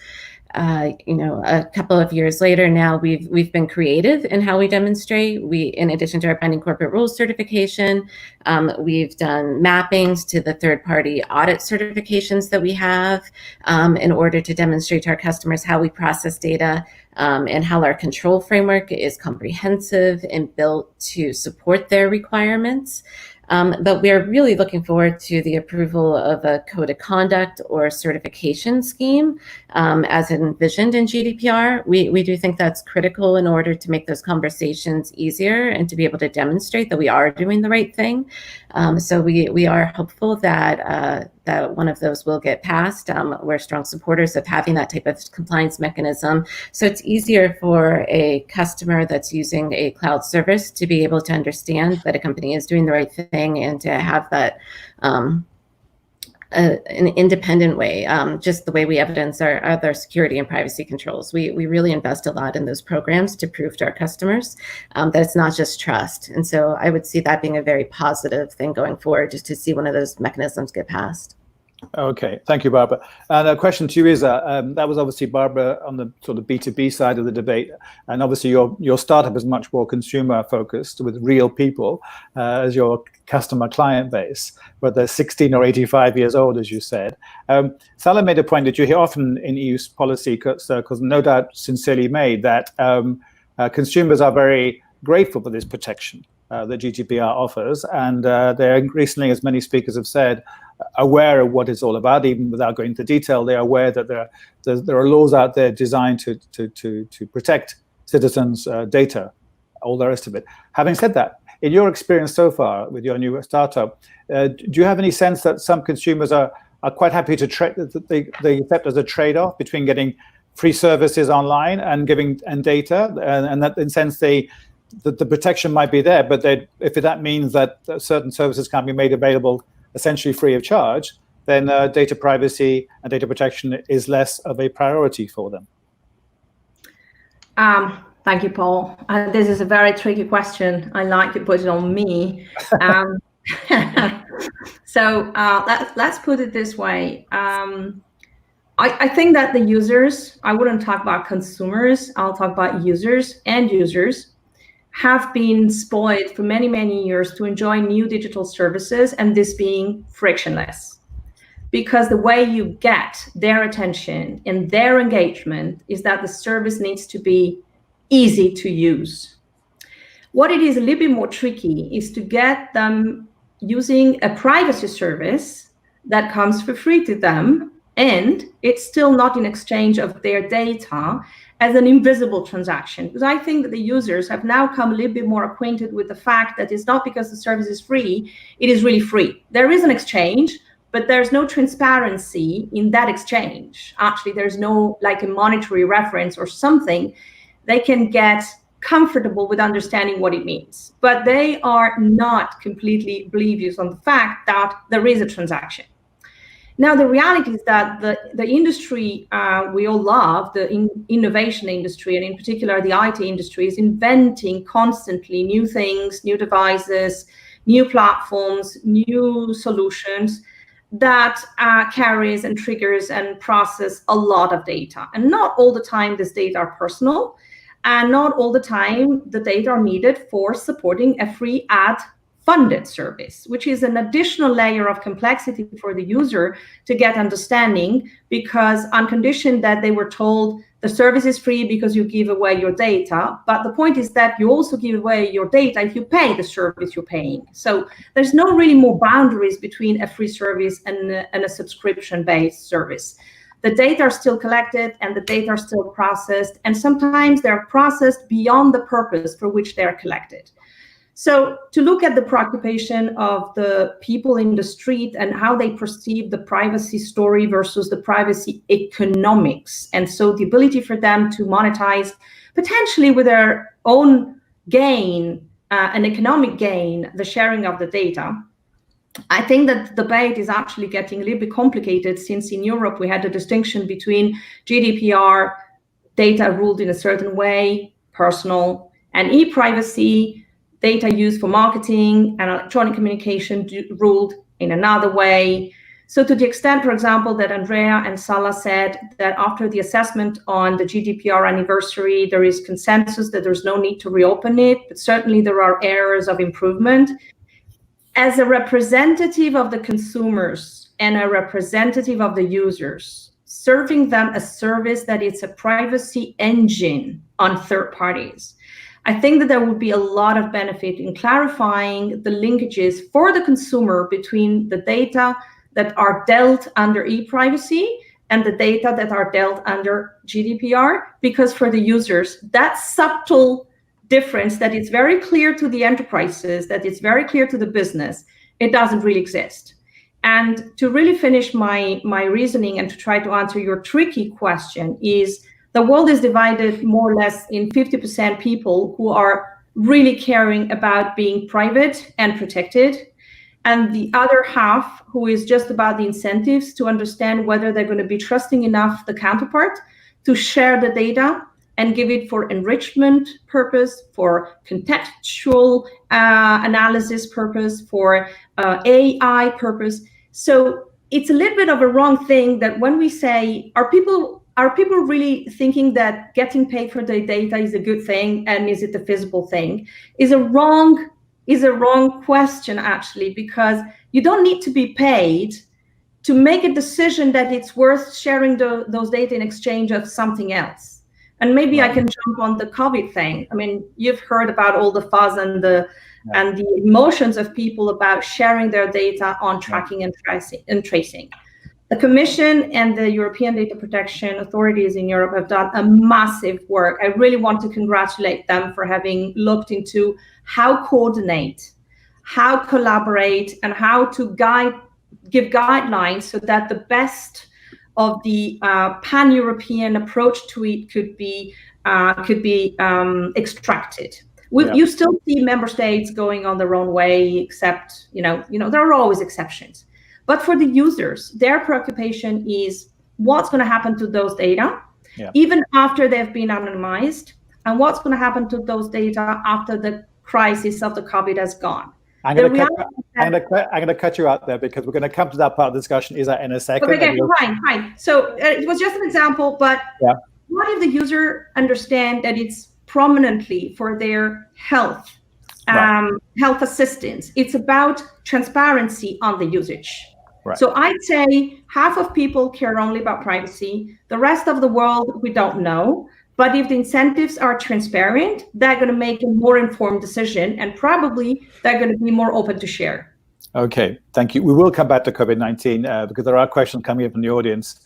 a couple of years later now, we've been creative in how we demonstrate. In addition to our binding corporate rules certification, we've done mappings to the third-party audit certifications that we have in order to demonstrate to our customers how we process data and how our control framework is comprehensive and built to support their requirements. But we are really looking forward to the approval of a code of conduct or certification scheme as envisioned in GDPR. We do think that's critical in order to make those conversations easier and to be able to demonstrate that we are doing the right thing. So we are hopeful that one of those will get passed. We're strong supporters of having that type of compliance mechanism. So it's easier for a customer that's using a cloud service to be able to understand that a company is doing the right thing and to have that an independent way, just the way we evidence our other security and privacy controls. We really invest a lot in those programs to prove to our customers that it's not just trust. And so I would see that being a very positive thing going forward, just to see one of those mechanisms get passed. Okay, thank you, Barbara. And a question to you, Isa. That was obviously Barbara on the sort of B2B side of the debate, and obviously your startup is much more consumer focused with real people as your customer client base, but they're 16 or 85 years old, as you said. Salah made a point that you hear often in EU policy circles, no doubt sincerely made, that consumers are very grateful for this protection that GDPR offers, and they're increasingly, as many speakers have said, aware of what it's all about. Even without going into detail, they're aware that there are laws out there designed to protect citizens' data, all the rest of it. Having said that, in your experience so far with your new startup, do you have any sense that some consumers are quite happy to they accept as a trade-off between getting free services online and giving data, and that in sense the protection might be there, but if that means that certain services can't be made available essentially free of charge, then data privacy and data protection is less of a priority for them? Thank you, Paul. This is a very tricky question. I like to put it on me. So let's put it this way. I think that the users, I wouldn't talk about consumers, I'll talk about users, end users, have been spoiled for many, many years to enjoy new digital services, and this being frictionless. Because the way you get their attention and their engagement is that the service needs to be easy to use. What it is a little bit more tricky is to get them using a privacy service that comes for free to them, and it's still not in exchange of their data as an invisible transaction. Because I think that the users have now come a little bit more acquainted with the fact that it's not because the service is free, it is really free. There is an exchange, but there's no transparency in that exchange. Actually, there's no like a monetary reference or something. They can get comfortable with understanding what it means, but they are not completely oblivious on the fact that there is a transaction. Now, the reality is that the industry we all love, the innovation industry, and in particular the IT industry, is inventing constantly new things, new devices, new platforms, new solutions that carries and triggers and process a lot of data. And not all the time this data are personal, and not all the time the data are needed for supporting a free ad-funded service, which is an additional layer of complexity for the user to get understanding, because on condition that they were told the service is free because you give away your data, but the point is that you also give away your data if you pay the service you're paying. So there's no really more boundaries between a free service and a subscription-based service. The data are still collected and the data are still processed, and sometimes they're processed beyond the purpose for which they're collected. So to look at the preoccupation of the people in the street and how they perceive the privacy story versus the privacy economics, and so the ability for them to monetize potentially with their own gain, an economic gain, the sharing of the data, I think that the debate is actually getting a little bit complicated, since in Europe we had a distinction between GDPR, data ruled in a certain way, personal, and e-privacy, data used for marketing and electronic communication ruled in another way. So to the extent, for example, that Andrea and Salah said that after the assessment on the GDPR anniversary, there is consensus that there's no need to reopen it, but certainly there are areas of improvement. As a representative of the consumers and a representative of the users, serving them a service that is a privacy engine on third parties, I think that there would be a lot of benefit in clarifying the linkages for the consumer between the data that are dealt under e-privacy and the data that are dealt under GDPR, because for the users, that subtle difference that is very clear to the enterprises, that is very clear to the business, it doesn't really exist. And to really finish my reasoning and to try to answer your tricky question is, the world is divided more or less in 50% people who are really caring about being private and protected, and the other half who is just about the incentives to understand whether they're going to be trusting enough the counterpart to share the data and give it for enrichment purpose, for contextual analysis purpose, for AI purpose. So it's a little bit of a wrong thing that when we say, are people really thinking that getting paid for the data is a good thing, and is it a feasible thing, is a wrong question, actually, because you don't need to be paid to make a decision that it's worth sharing those data in exchange of something else. And maybe I can jump on the COVID thing. I mean, you've heard about all the fuzz and the emotions of people about sharing their data on tracking and tracing. The Commission and the European data protection authorities in Europe have done a massive work. I really want to congratulate them for having looked into how coordinate, how collaborate, and how to give guidelines so that the best of the pan-European approach to it could be extracted. You still see member states going on their own way, except there are always exceptions. But for the users, their preoccupation is what's going to happen to those data, even after they've been anonymized, and what's going to happen to those data after the crisis of the COVID has gone. I'm going to cut you out there because we're going to come to that part of the discussion in a second. Okay, fine. So it was just an example, but what if the user understand that it's prominently for their health, health assistance? It's about transparency on the usage. Right. So I'd say half of people care only about privacy. The rest of the world, we don't know. But if the incentives are transparent, they're going to make a more informed decision, and probably they're going to be more open to share. Okay, thank you. We will come back to COVID-19 because there are questions coming up from the audience.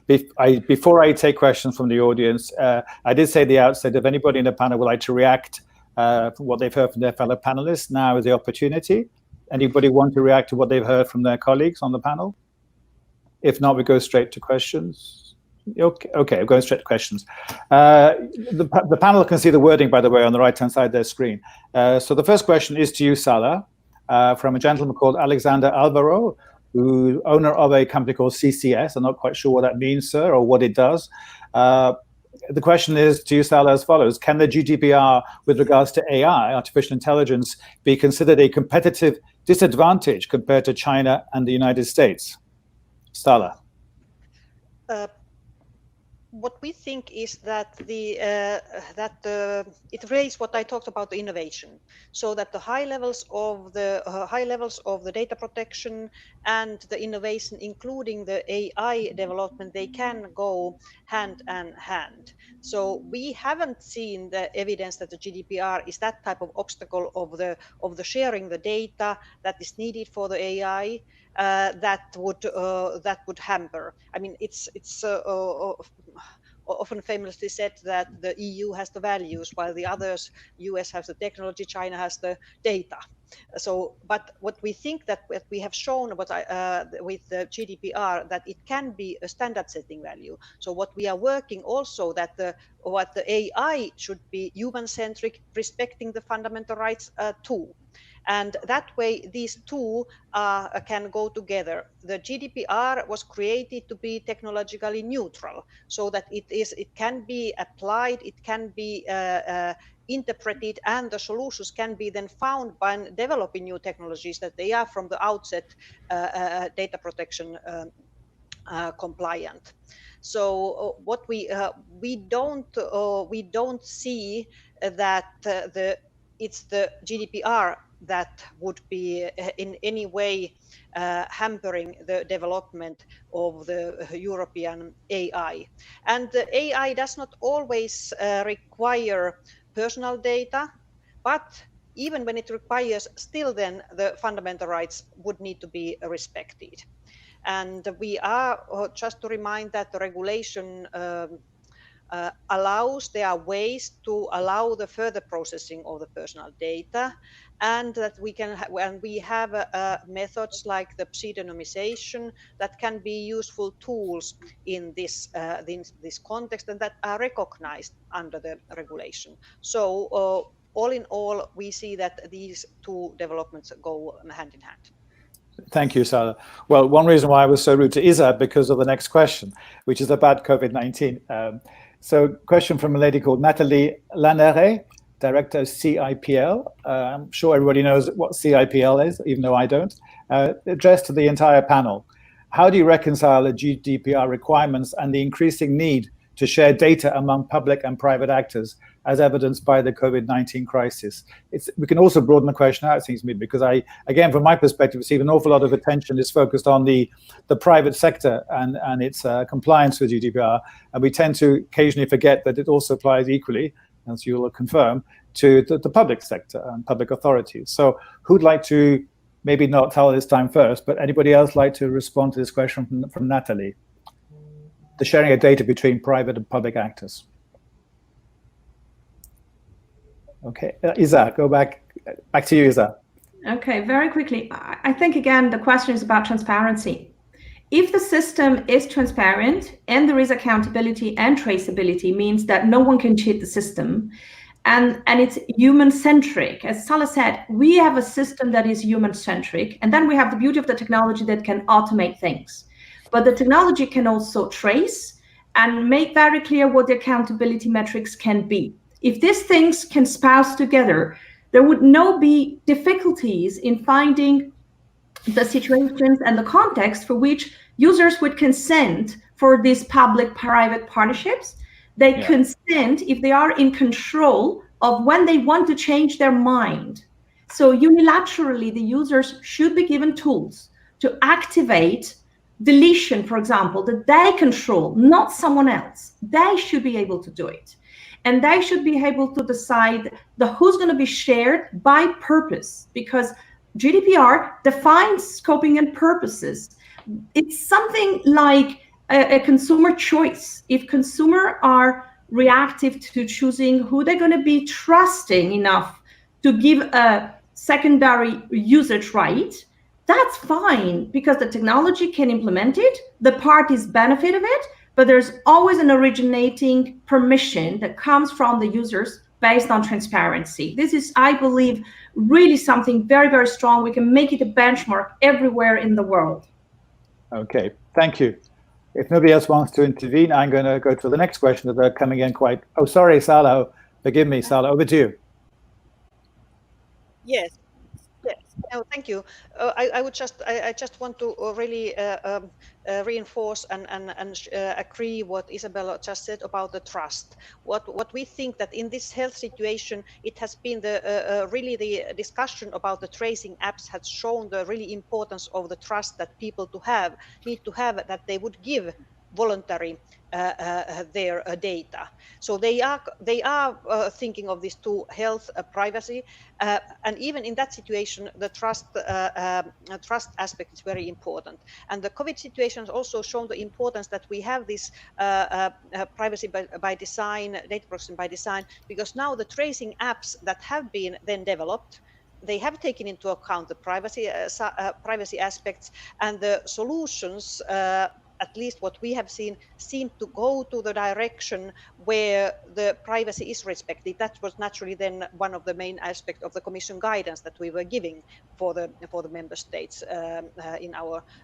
Before I take questions from the audience, I did say at the outset, if anybody in the panel would like to react from what they've heard from their fellow panelists, now is the opportunity. Anybody want to react to what they've heard from their colleagues on the panel? If not, we go straight to questions. Okay, I'm going straight to questions. The panel can see the wording, by the way, on the right-hand side of their screen. So the first question is to you, Salah, from a gentleman called Alexander Alvaro, who's owner of a company called CCS. I'm not quite sure what that means, sir, or what it does. The question is to you, Salah, as follows. Can the GDPR with regards to AI, artificial intelligence, be considered a competitive disadvantage compared to China and the United States? Salah. What we think is that it raised what I talked about, the innovation, so that the high levels of the data protection and the innovation, including the AI development, they can go hand in hand. So we haven't seen the evidence that the GDPR is that type of obstacle of the sharing the data that is needed for the AI that would hamper. I mean, it's often famously said that the EU has the values, while the others, US has the technology, China has the data. So, but what we think that we have shown with the GDPR, that it can be a standard-setting value. So what we are working also that what the AI should be human-centric, respecting the fundamental rights too. And that way, these two can go together. The GDPR was created to be technologically neutral, so that it can be applied, it can be interpreted, and the solutions can be then found by developing new technologies that they are from the outset data protection compliant. So what we don't see that it's the GDPR that would be in any way hampering the development of the European AI. And the AI does not always require personal data, but even when it requires, still then the fundamental rights would need to be respected. And we are, just to remind that the regulation there are ways to allow the further processing of the personal data, and that we can, when we have methods like the pseudonymization that can be useful tools in this context, and that are recognized under the regulation. So all in all, we see that these two developments go hand in hand. Thank you, Sarah. Well, one reason why I was so rude to Isa, because of the next question, which is about COVID-19. So question from a lady called Nathalie Lanere, Director of CIPL. I'm sure everybody knows what CIPL is, even though I don't. Addressed to the entire panel. How do you reconcile the GDPR requirements and the increasing need to share data among public and private actors, as evidenced by the COVID-19 crisis? We can also broaden the question out, it seems to me, because again, from my perspective, see an awful lot of attention is focused on the private sector and its compliance with GDPR, and we tend to occasionally forget that it also applies equally, as you will confirm, to the public sector and public authorities. So who'd like to, maybe not tell this time first, but anybody else like to respond to this question from Nathalie? The sharing of data between private and public actors. Okay, Isa, go back to you, Isa. Okay, very quickly. I think, again, the question is about transparency. If the system is transparent and there is accountability and traceability, means that no one can cheat the system, and it's human-centric. As Salah said, we have a system that is human-centric, and then we have the beauty of the technology that can automate things. But the technology can also trace and make very clear what the accountability metrics can be. If these things can spouse together, there would no be difficulties in finding the situations and the context for which users would consent for these public-private partnerships. They consent if they are in control of when they want to change their mind. So unilaterally, the users should be given tools to activate deletion, for example, that they control, not someone else. They should be able to do it. And they should be able to decide who's going to be shared by purpose, because GDPR defines scoping and purposes. It's something like a consumer choice. If consumers are reactive to choosing who they're going to be trusting enough to give a secondary usage right, that's fine, because the technology can implement it, the parties benefit of it, but there's always an originating permission that comes from the users based on transparency. This is, I believe, really something very, very strong. We can make it a benchmark everywhere in the world. Okay, thank you. If nobody else wants to intervene, I'm going to go to the next question that are coming in quite... Oh, sorry, Salah. Forgive me, Salah. Over to you. Yes. No, thank you. I just want to really reinforce and agree what Isabella just said about the trust. What we think that in this health situation, it has been really the discussion about the tracing apps has shown the really importance of the trust that people need to have, that they would give voluntary their data. So they are thinking of these two, health, privacy, and even in that situation, the trust aspect is very important. And the COVID situation has also shown the importance that we have this privacy by design, data protection by design, because now the tracing apps that have been then developed, they have taken into account the privacy aspects, and the solutions, at least what we have seen, seem to go to the direction where the privacy is respected. That was naturally then one of the main aspects of the Commission guidance that we were giving for the member states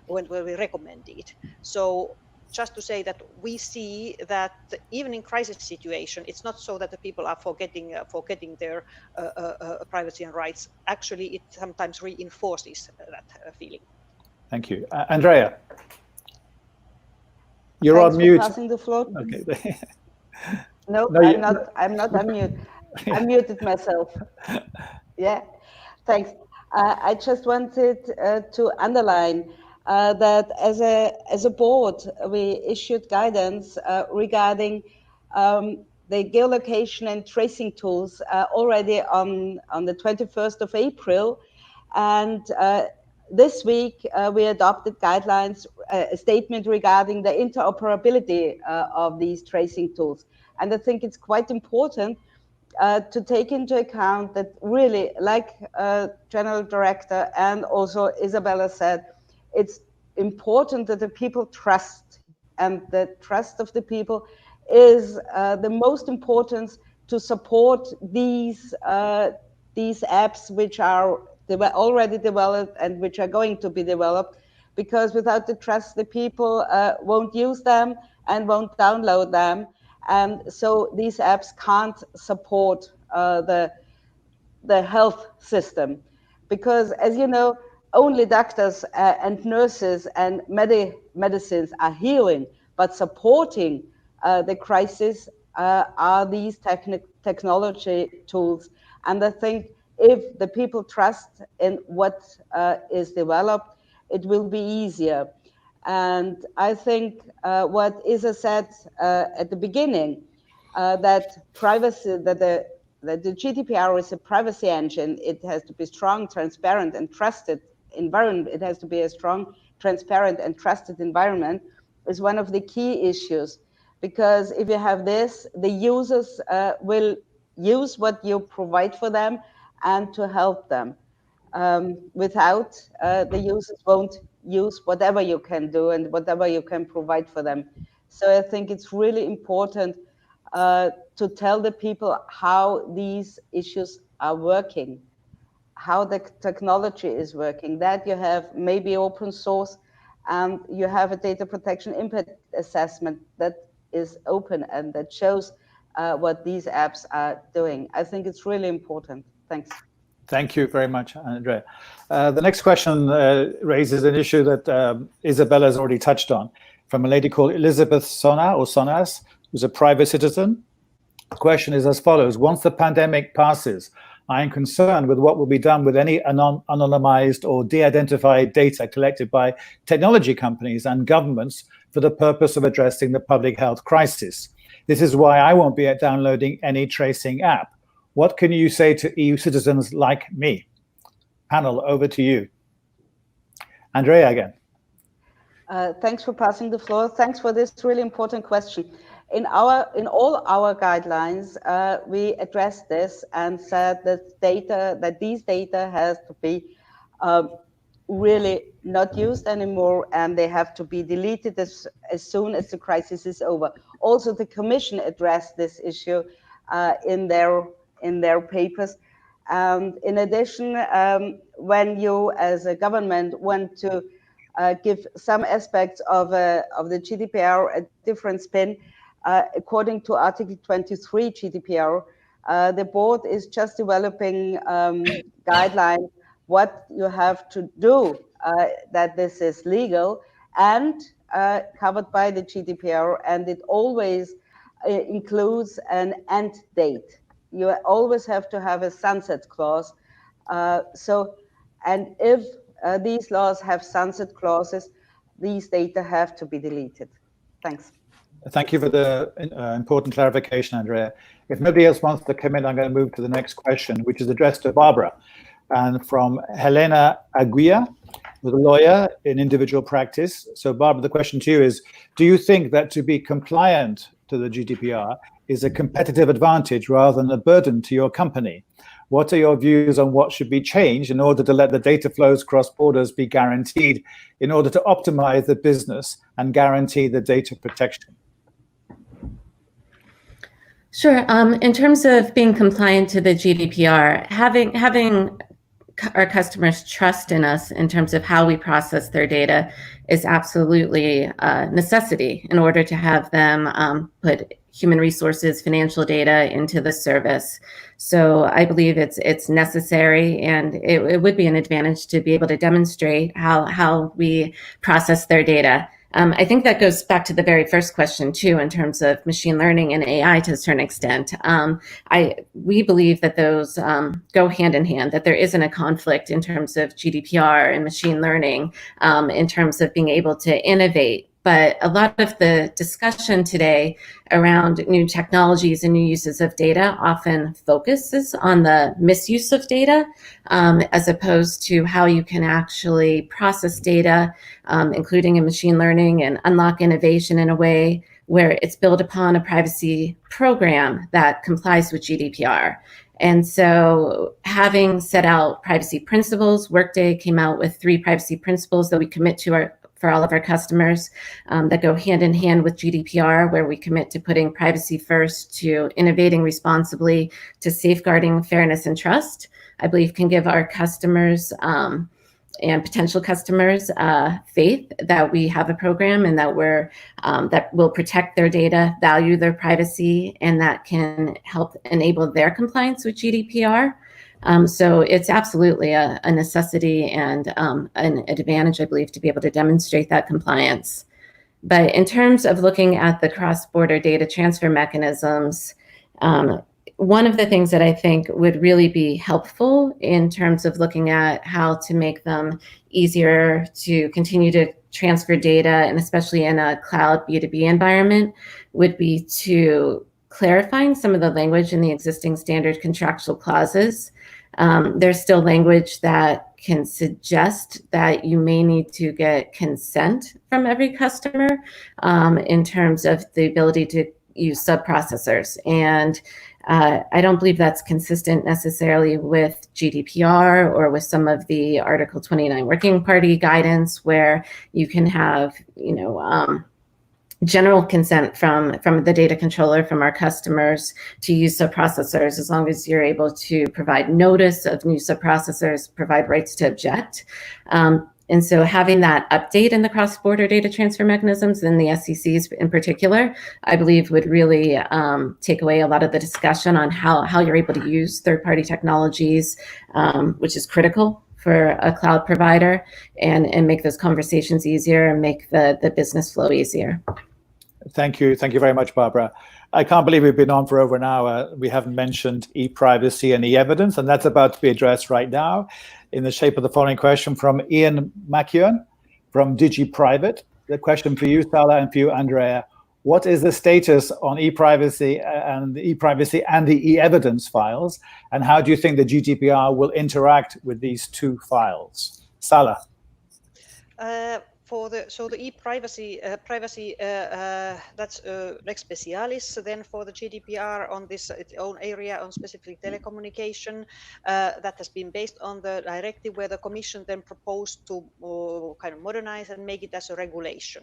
when we recommended. So just to say that we see that even in crisis situation, it's not so that the people are forgetting their privacy and rights. Actually, it sometimes reinforces that feeling. Thank you. Andrea. You're on mute. Passing the floor. Okay. No, I'm not unmute. I muted myself. Yeah, thanks. I just wanted to underline that as a board, we issued guidance regarding the geolocation and tracing tools already on the 21st of April, and this week, we adopted guidelines, a statement regarding the interoperability of these tracing tools. And I think it's quite important to take into account that really, like General Director and also Isabella said, it's important that the people trust, and the trust of the people is the most important to support these apps which are already developed and which are going to be developed, because without the trust, the people won't use them and won't download them. And so these apps can't support the health system, because, as you know, only doctors and nurses and medicines are healing, but supporting the crisis are these technology tools. And I think if the people trust in what is developed, it will be easier. And I think what Isa said at the beginning, that privacy, that the GDPR is a privacy engine. It has to be strong, transparent, and trusted environment. It has to be a strong, transparent, and trusted environment, is one of the key issues. Because if you have this, the users will use what you provide for them and to help them. Without, the users won't use whatever you can do and whatever you can provide for them. So I think it's really important to tell the people how these issues are working, how the technology is working, that you have maybe open source and you have a data protection impact assessment that is open and that shows what these apps are doing. I think it's really important. Thanks. Thank you very much, Andrea. The next question raises an issue that Isabella has already touched on, from a lady called Elizabeth Sonas, who's a private citizen. The question is as follows: once the pandemic passes, I am concerned with what will be done with any anonymized or de-identified data collected by technology companies and governments for the purpose of addressing the public health crisis. This is why I won't be downloading any tracing app. What can you say to EU citizens like me? Panel, over to you. Andrea again. Thanks for passing the floor. Thanks for this really important question. In all our guidelines, we addressed this and said that these data has to be really not used anymore, and they have to be deleted as soon as the crisis is over. Also, the Commission addressed this issue in their papers. And in addition, when you as a government want to give some aspects of the GDPR a different spin, according to Article 23 GDPR, the board is just developing guidelines what you have to do that this is legal and covered by the GDPR, and it always includes an end date. You always have to have a sunset clause. And if these laws have sunset clauses, these data have to be deleted. Thanks. Thank you for the important clarification, Andrea. If nobody else wants to come in, I'm going to move to the next question, which is addressed to Barbara, and from Helena Aguia, who's a lawyer in individual practice. So Barbara, the question to you is, do you think that to be compliant to the GDPR is a competitive advantage rather than a burden to your company? What are your views on what should be changed in order to let the data flows cross borders be guaranteed in order to optimize the business and guarantee the data protection? Sure. In terms of being compliant to the GDPR, having our customers trust in us in terms of how we process their data is absolutely a necessity in order to have them put human resources, financial data into the service. So I believe it's necessary, and it would be an advantage to be able to demonstrate how we process their data. I think that goes back to the very first question too, in terms of machine learning and AI to a certain extent. We believe that those go hand in hand, that there isn't a conflict in terms of GDPR and machine learning, in terms of being able to innovate. But a lot of the discussion today around new technologies and new uses of data often focuses on the misuse of data, as opposed to how you can actually process data, including in machine learning, and unlock innovation in a way where it's built upon a privacy program that complies with GDPR. And so having set out privacy principles, Workday came out with 3 privacy principles that we commit to for all of our customers that go hand in hand with GDPR, where we commit to putting privacy first, to innovating responsibly, to safeguarding fairness and trust, I believe can give our customers and potential customers faith that we have a program and that that will protect their data, value their privacy, and that can help enable their compliance with GDPR. So it's absolutely a necessity and an advantage, I believe, to be able to demonstrate that compliance. But in terms of looking at the cross-border data transfer mechanisms, one of the things that I think would really be helpful in terms of looking at how to make them easier to continue to transfer data, and especially in a cloud B2B environment, would be to clarifying some of the language in the existing standard contractual clauses. There's still language that can suggest that you may need to get consent from every customer in terms of the ability to use sub-processors. And I don't believe that's consistent necessarily with GDPR or with some of the Article 29 Working Party guidance, where you can have, general consent from the data controller, from our customers, to use sub-processors, as long as you're able to provide notice of new sub-processors, provide rights to object. And so having that update in the cross-border data transfer mechanisms, and the SECs in particular, I believe would really take away a lot of the discussion on how you're able to use third-party technologies, which is critical for a cloud provider, and make those conversations easier and make the business flow easier. Thank you. Thank you very much, Barbara. I can't believe we've been on for over an hour. We haven't mentioned e-privacy and e-evidence, and that's about to be addressed right now in the shape of the following question from Ian McEwan from DigiPrivate. The question for you, Sala, and for you, Andrea. What is the status on e-privacy and the e-evidence files, and how do you think the GDPR will interact with these two files? Sala. The e-privacy, that's lex specialis. Then for the GDPR on this its own area on specifically telecommunication, that has been based on the directive where the Commission then proposed to kind of modernize and make it as a regulation.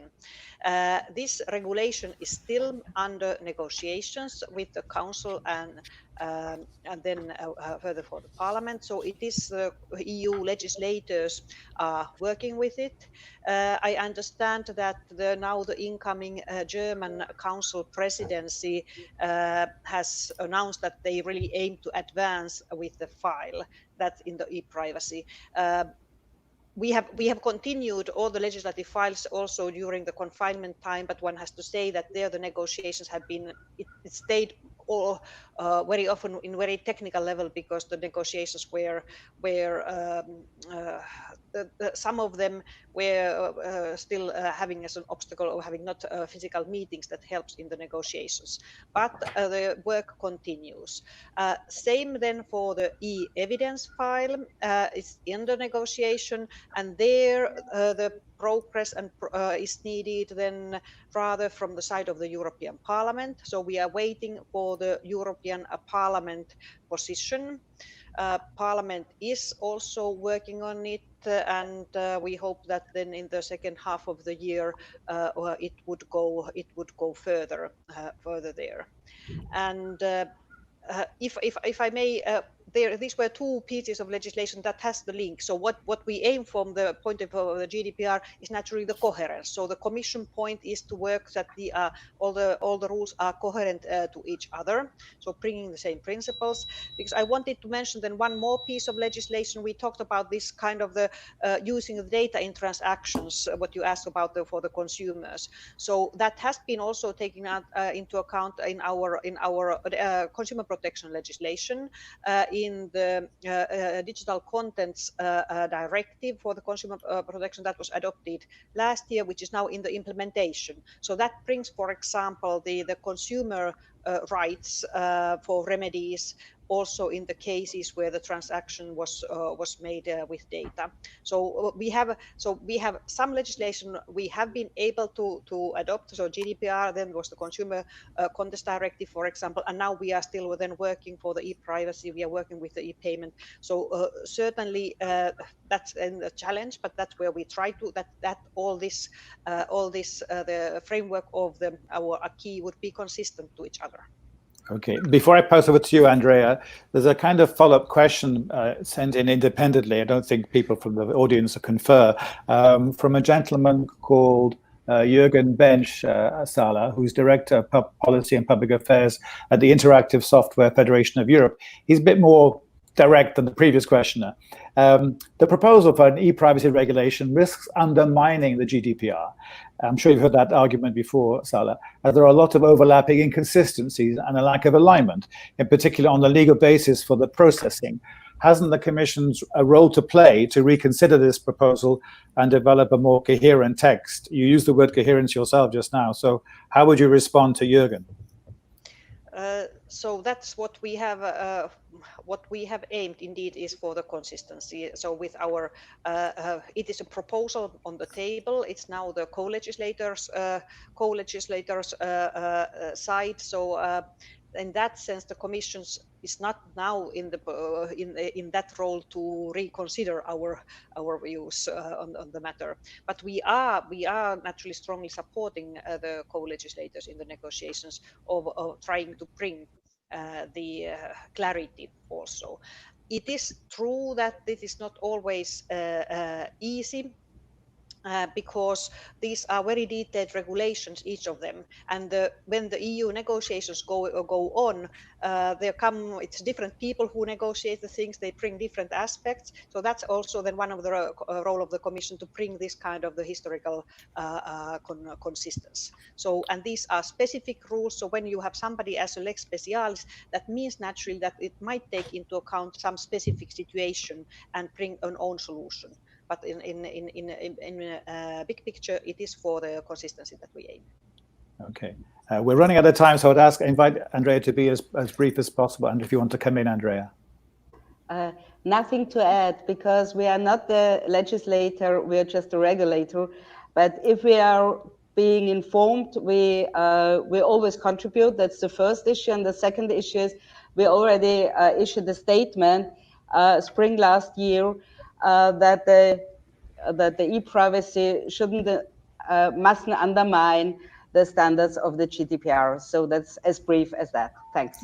This regulation is still under negotiations with the Council and then further for the Parliament. So it is the EU legislators are working with it. I understand that now the incoming German Council presidency has announced that they really aim to advance with the file that's in the e-privacy. We have continued all the legislative files also during the confinement time, but one has to say that there the negotiations have been, it stayed all very often in very technical level, because the negotiations were some of them were still having as an obstacle or having not physical meetings that helps in the negotiations. But the work continues. Same then for the e-evidence file. It's in the negotiation, and there the progress and is needed then rather from the side of the European Parliament. So we are waiting for the European Parliament position. Parliament is also working on it, and we hope that then in the second half of the year it would go further there. And if I may, these were two pieces of legislation that has the link. So what we aim from the point of view of the GDPR is naturally the coherence. So the Commission point is to work that all the rules are coherent to each other. So bringing the same principles. Because I wanted to mention then one more piece of legislation. We talked about this kind of the using the data in transactions. What you asked about for the consumers. So that has been also taken into account in our consumer protection legislation. In the digital contents directive for the consumer protection that was adopted last year, which is now in the implementation. So that brings, for example, the consumer rights for remedies, also in the cases where the transaction was made with data. So we have some legislation we have been able to adopt. So GDPR, then was the Consumer Contest Directive, for example, and now we are still then working for the e-privacy. We are working with the e-payment. So certainly that's a challenge, but that's where we try to that all this the framework of our acquis would be consistent to each other. Okay, before I pass over to you, Andrea, there's a kind of follow-up question sent in independently. I don't think people from the audience confer, from a gentleman called Jürgen Bench Sala, who's Director of Policy and Public Affairs at the Interactive Software Federation of Europe. He's a bit more direct than the previous questioner. The proposal for an e-privacy regulation risks undermining the GDPR. I'm sure you've heard that argument before, Sala. There are a lot of overlapping inconsistencies and a lack of alignment, in particular on the legal basis for the processing. Hasn't the Commission's a role to play to reconsider this proposal and develop a more coherent text? You used the word coherence yourself just now. So how would you respond to Jürgen? So that's what we have aimed indeed is for the consistency. So with our it is a proposal on the table. It's now the co-legislators side. So in that sense, the Commission is not now in that role to reconsider our views on the matter. But we are naturally strongly supporting the co-legislators in the negotiations of trying to bring the clarity also. It is true that this is not always easy. Because these are very detailed regulations, each of them, and when the EU negotiations go on, it's different people who negotiate the things. They bring different aspects. So that's also then one of the role of the Commission to bring this kind of the historical consistency. So, and these are specific rules. So when you have somebody as a lex specialis, that means naturally that it might take into account some specific situation and bring an own solution. But in a big picture, it is for the consistency that we aim. Okay, we're running out of time, so I'd invite Andrea to be as brief as possible. And if you want to come in, Andrea. Nothing to add, because we are not the legislator, we are just a regulator. But if we are being informed, we always contribute. That's the first issue. And the second issue is we already issued a statement spring last year that the e-privacy mustn't undermine the standards of the GDPR. So that's as brief as that. Thanks.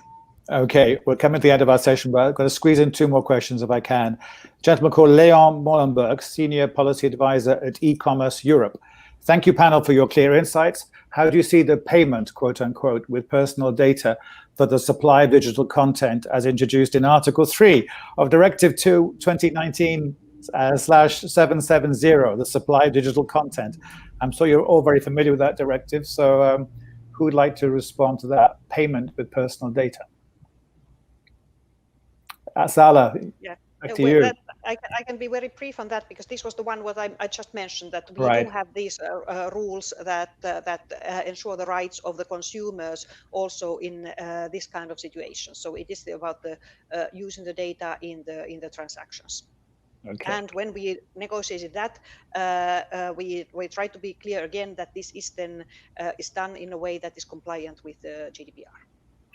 Okay, we're coming to the end of our session, but I'm going to squeeze in two more questions if I can. A gentleman called Leon Molenberg, Senior Policy Advisor at e-commerce Europe. Thank you, panel, for your clear insights. How do you see the payment, quote unquote, with personal data for the supply of digital content as introduced in Article 3 of Directive 2019/770, the supply of digital content? I'm sure you're all very familiar with that directive. So who would like to respond to that payment with personal data? Sala, yeah. Back to you. I can be very brief on that, because this was the one what I just mentioned, that we Right. do have these rules that ensure the rights of the consumers also in this kind of situation. So it is about the using the data in the transactions. Okay. And when we negotiated that, we try to be clear again that this is then is done in a way that is compliant with the GDPR.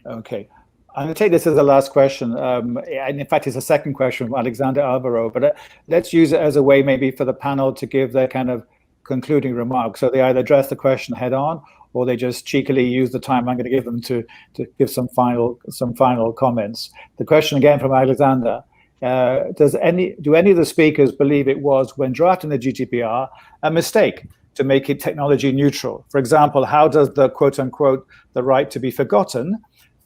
Okay. I'm going to take this as the last question. And in fact, it's a second question from Alexander Alvaro, but let's use it as a way maybe for the panel to give their kind of concluding remarks. So they either address the question head on, or they just cheekily use the time I'm going to give them to give some final comments. The question again from Alexander, do any of the speakers believe it was, when drafting the GDPR, a mistake to make it technology neutral? For example, how does the quote unquote, the right to be forgotten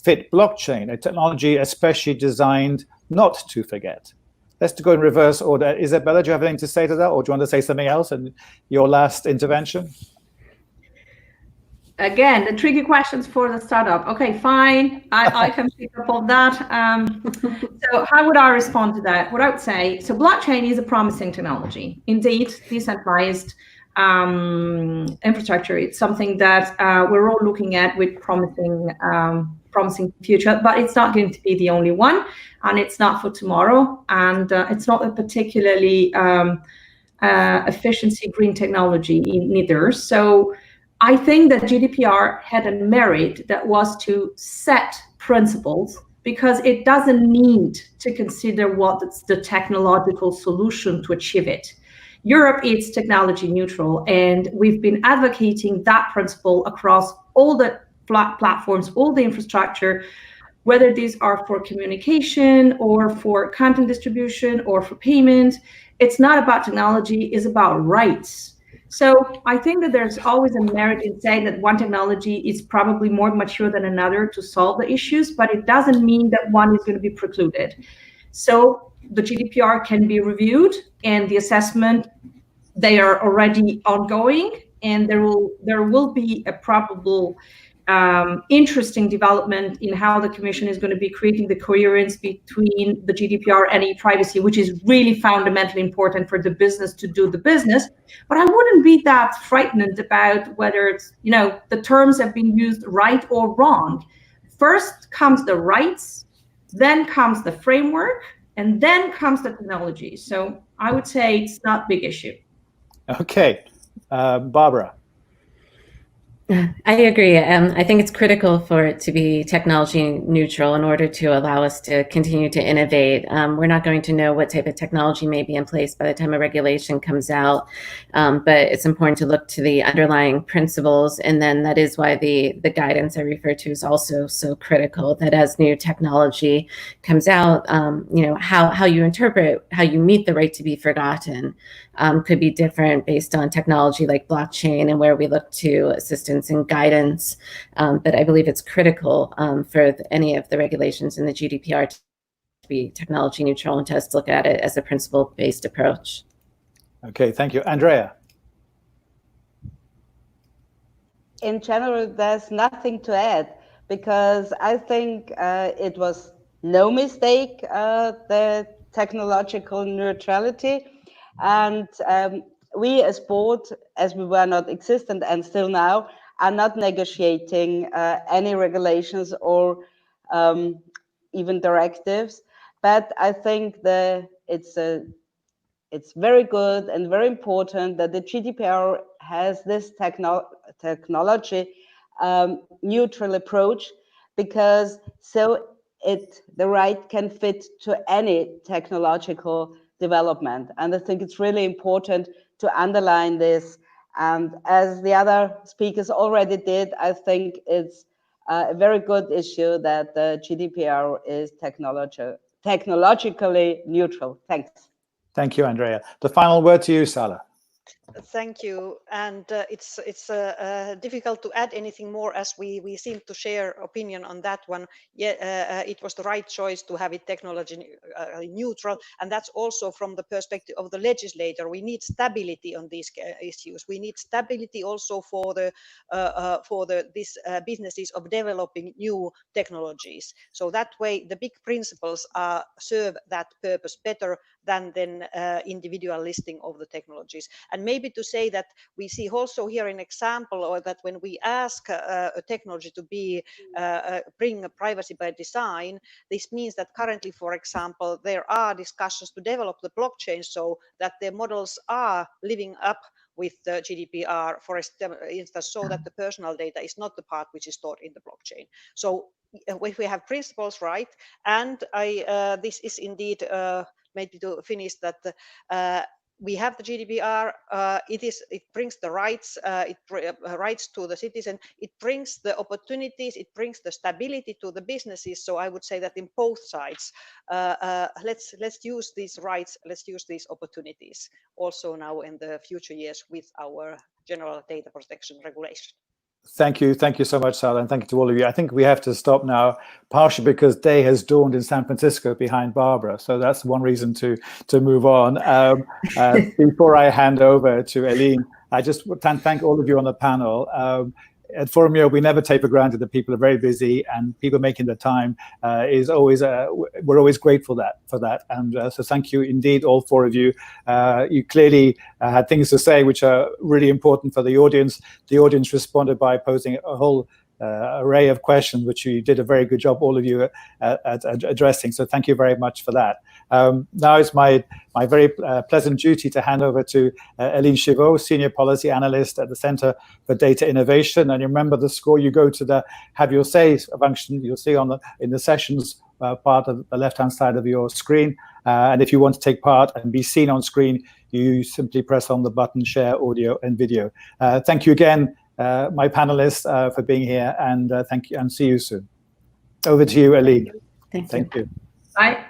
fit blockchain, a technology especially designed not to forget? Let's go in reverse order. Isabella, do you have anything to say to that, or do you want to say something else in your last intervention? Again, the tricky questions for the startup. Okay, fine. I can pick up on that. So how would I respond to that? What I would say, so blockchain is a promising technology. Indeed, decentralized infrastructure. It's something that we're all looking at with promising promising future, but it's not going to be the only one, and it's not for tomorrow, and it's not a particularly efficiency green technology neither. So I think that GDPR had a merit that was to set principles, because it doesn't need to consider what's the technological solution to achieve it. Europe is technology neutral, and we've been advocating that principle across all the platforms, all the infrastructure, whether these are for communication or for content distribution or for payment. It's not about technology, it's about rights. So I think that there's always a merit in saying that one technology is probably more mature than another to solve the issues, but it doesn't mean that one is going to be precluded. So the GDPR can be reviewed, and the assessment, they are already ongoing, and there will be a probable interesting development in how the Commission is going to be creating the coherence between the GDPR and e-privacy, which is really fundamentally important for the business to do the business. But I wouldn't be that frightened about whether it's, the terms have been used right or wrong. First comes the rights, then comes the framework, and then comes the technology. So I would say it's not a big issue. Okay, Barbara. I agree. I think it's critical for it to be technology neutral in order to allow us to continue to innovate. We're not going to know what type of technology may be in place by the time a regulation comes out, but it's important to look to the underlying principles. And then that is why the guidance I refer to is also so critical, that as new technology comes out, how you interpret, how you meet the right to be forgotten could be different based on technology like blockchain and where we look to assistance and guidance, but I believe it's critical for any of the regulations in the GDPR to be technology neutral and to us look at it as a principle-based approach. Okay, thank you. Andrea. In general, there's nothing to add, because I think it was no mistake, the technological neutrality. And we as board, as we were not existent and still now, are not negotiating any regulations or even directives. But I think it's very good and very important that the GDPR has this technology neutral approach, because so the right can fit to any technological development. And I think it's really important to underline this. And as the other speakers already did, I think it's a very good issue that the GDPR is technologically neutral. Thanks. Thank you, Andrea. The final word to you, Sala. Thank you. And it's difficult to add anything more, as we seem to share opinion on that one. Yeah, it was the right choice to have it technology neutral, and that's also from the perspective of the legislator. We need stability on these issues. We need stability also for these businesses of developing new technologies. So that way, the big principles serve that purpose better than individual listing of the technologies. And maybe to say that we see also here an example, or that when we ask a technology to bring privacy by design, this means that currently, for example, there are discussions to develop the blockchain so that the models are living up with the GDPR, for instance, so that the personal data is not the part which is stored in the blockchain. So if we have principles, right, and this is indeed maybe to finish that we have the GDPR. It brings the rights, rights to the citizen. It brings the opportunities. It brings the stability to the businesses. So I would say that in both sides, let's use these rights. Let's use these opportunities also now in the future years with our general data protection regulation. Thank you so much, Sala, and thank you to all of you. I think we have to stop now, partially because day has dawned in San Francisco behind Barbara, so that's one reason to move on. Before I hand over to Eileen, I just want to thank all of you on the panel. At Forum Europe, we never take for granted that people are very busy, and people making the time is always, we're always grateful for that. And so thank you indeed, all four of you. You clearly had things to say which are really important for the audience. The audience responded by posing a whole array of questions, which you did a very good job, all of you, at addressing. So thank you very much for that. Now it's my very pleasant duty to hand over to Eline Chivot, Senior Policy Analyst at the Center for Data Innovation. And you remember the score, you go to the Have Your Say function, you'll see in the sessions part of the left-hand side of your screen. And if you want to take part and be seen on screen, you simply press on the button Share Audio and Video. Thank you again, my panelists, for being here, and thank you, and see you soon. Over to you, Eline. Thank you. Bye.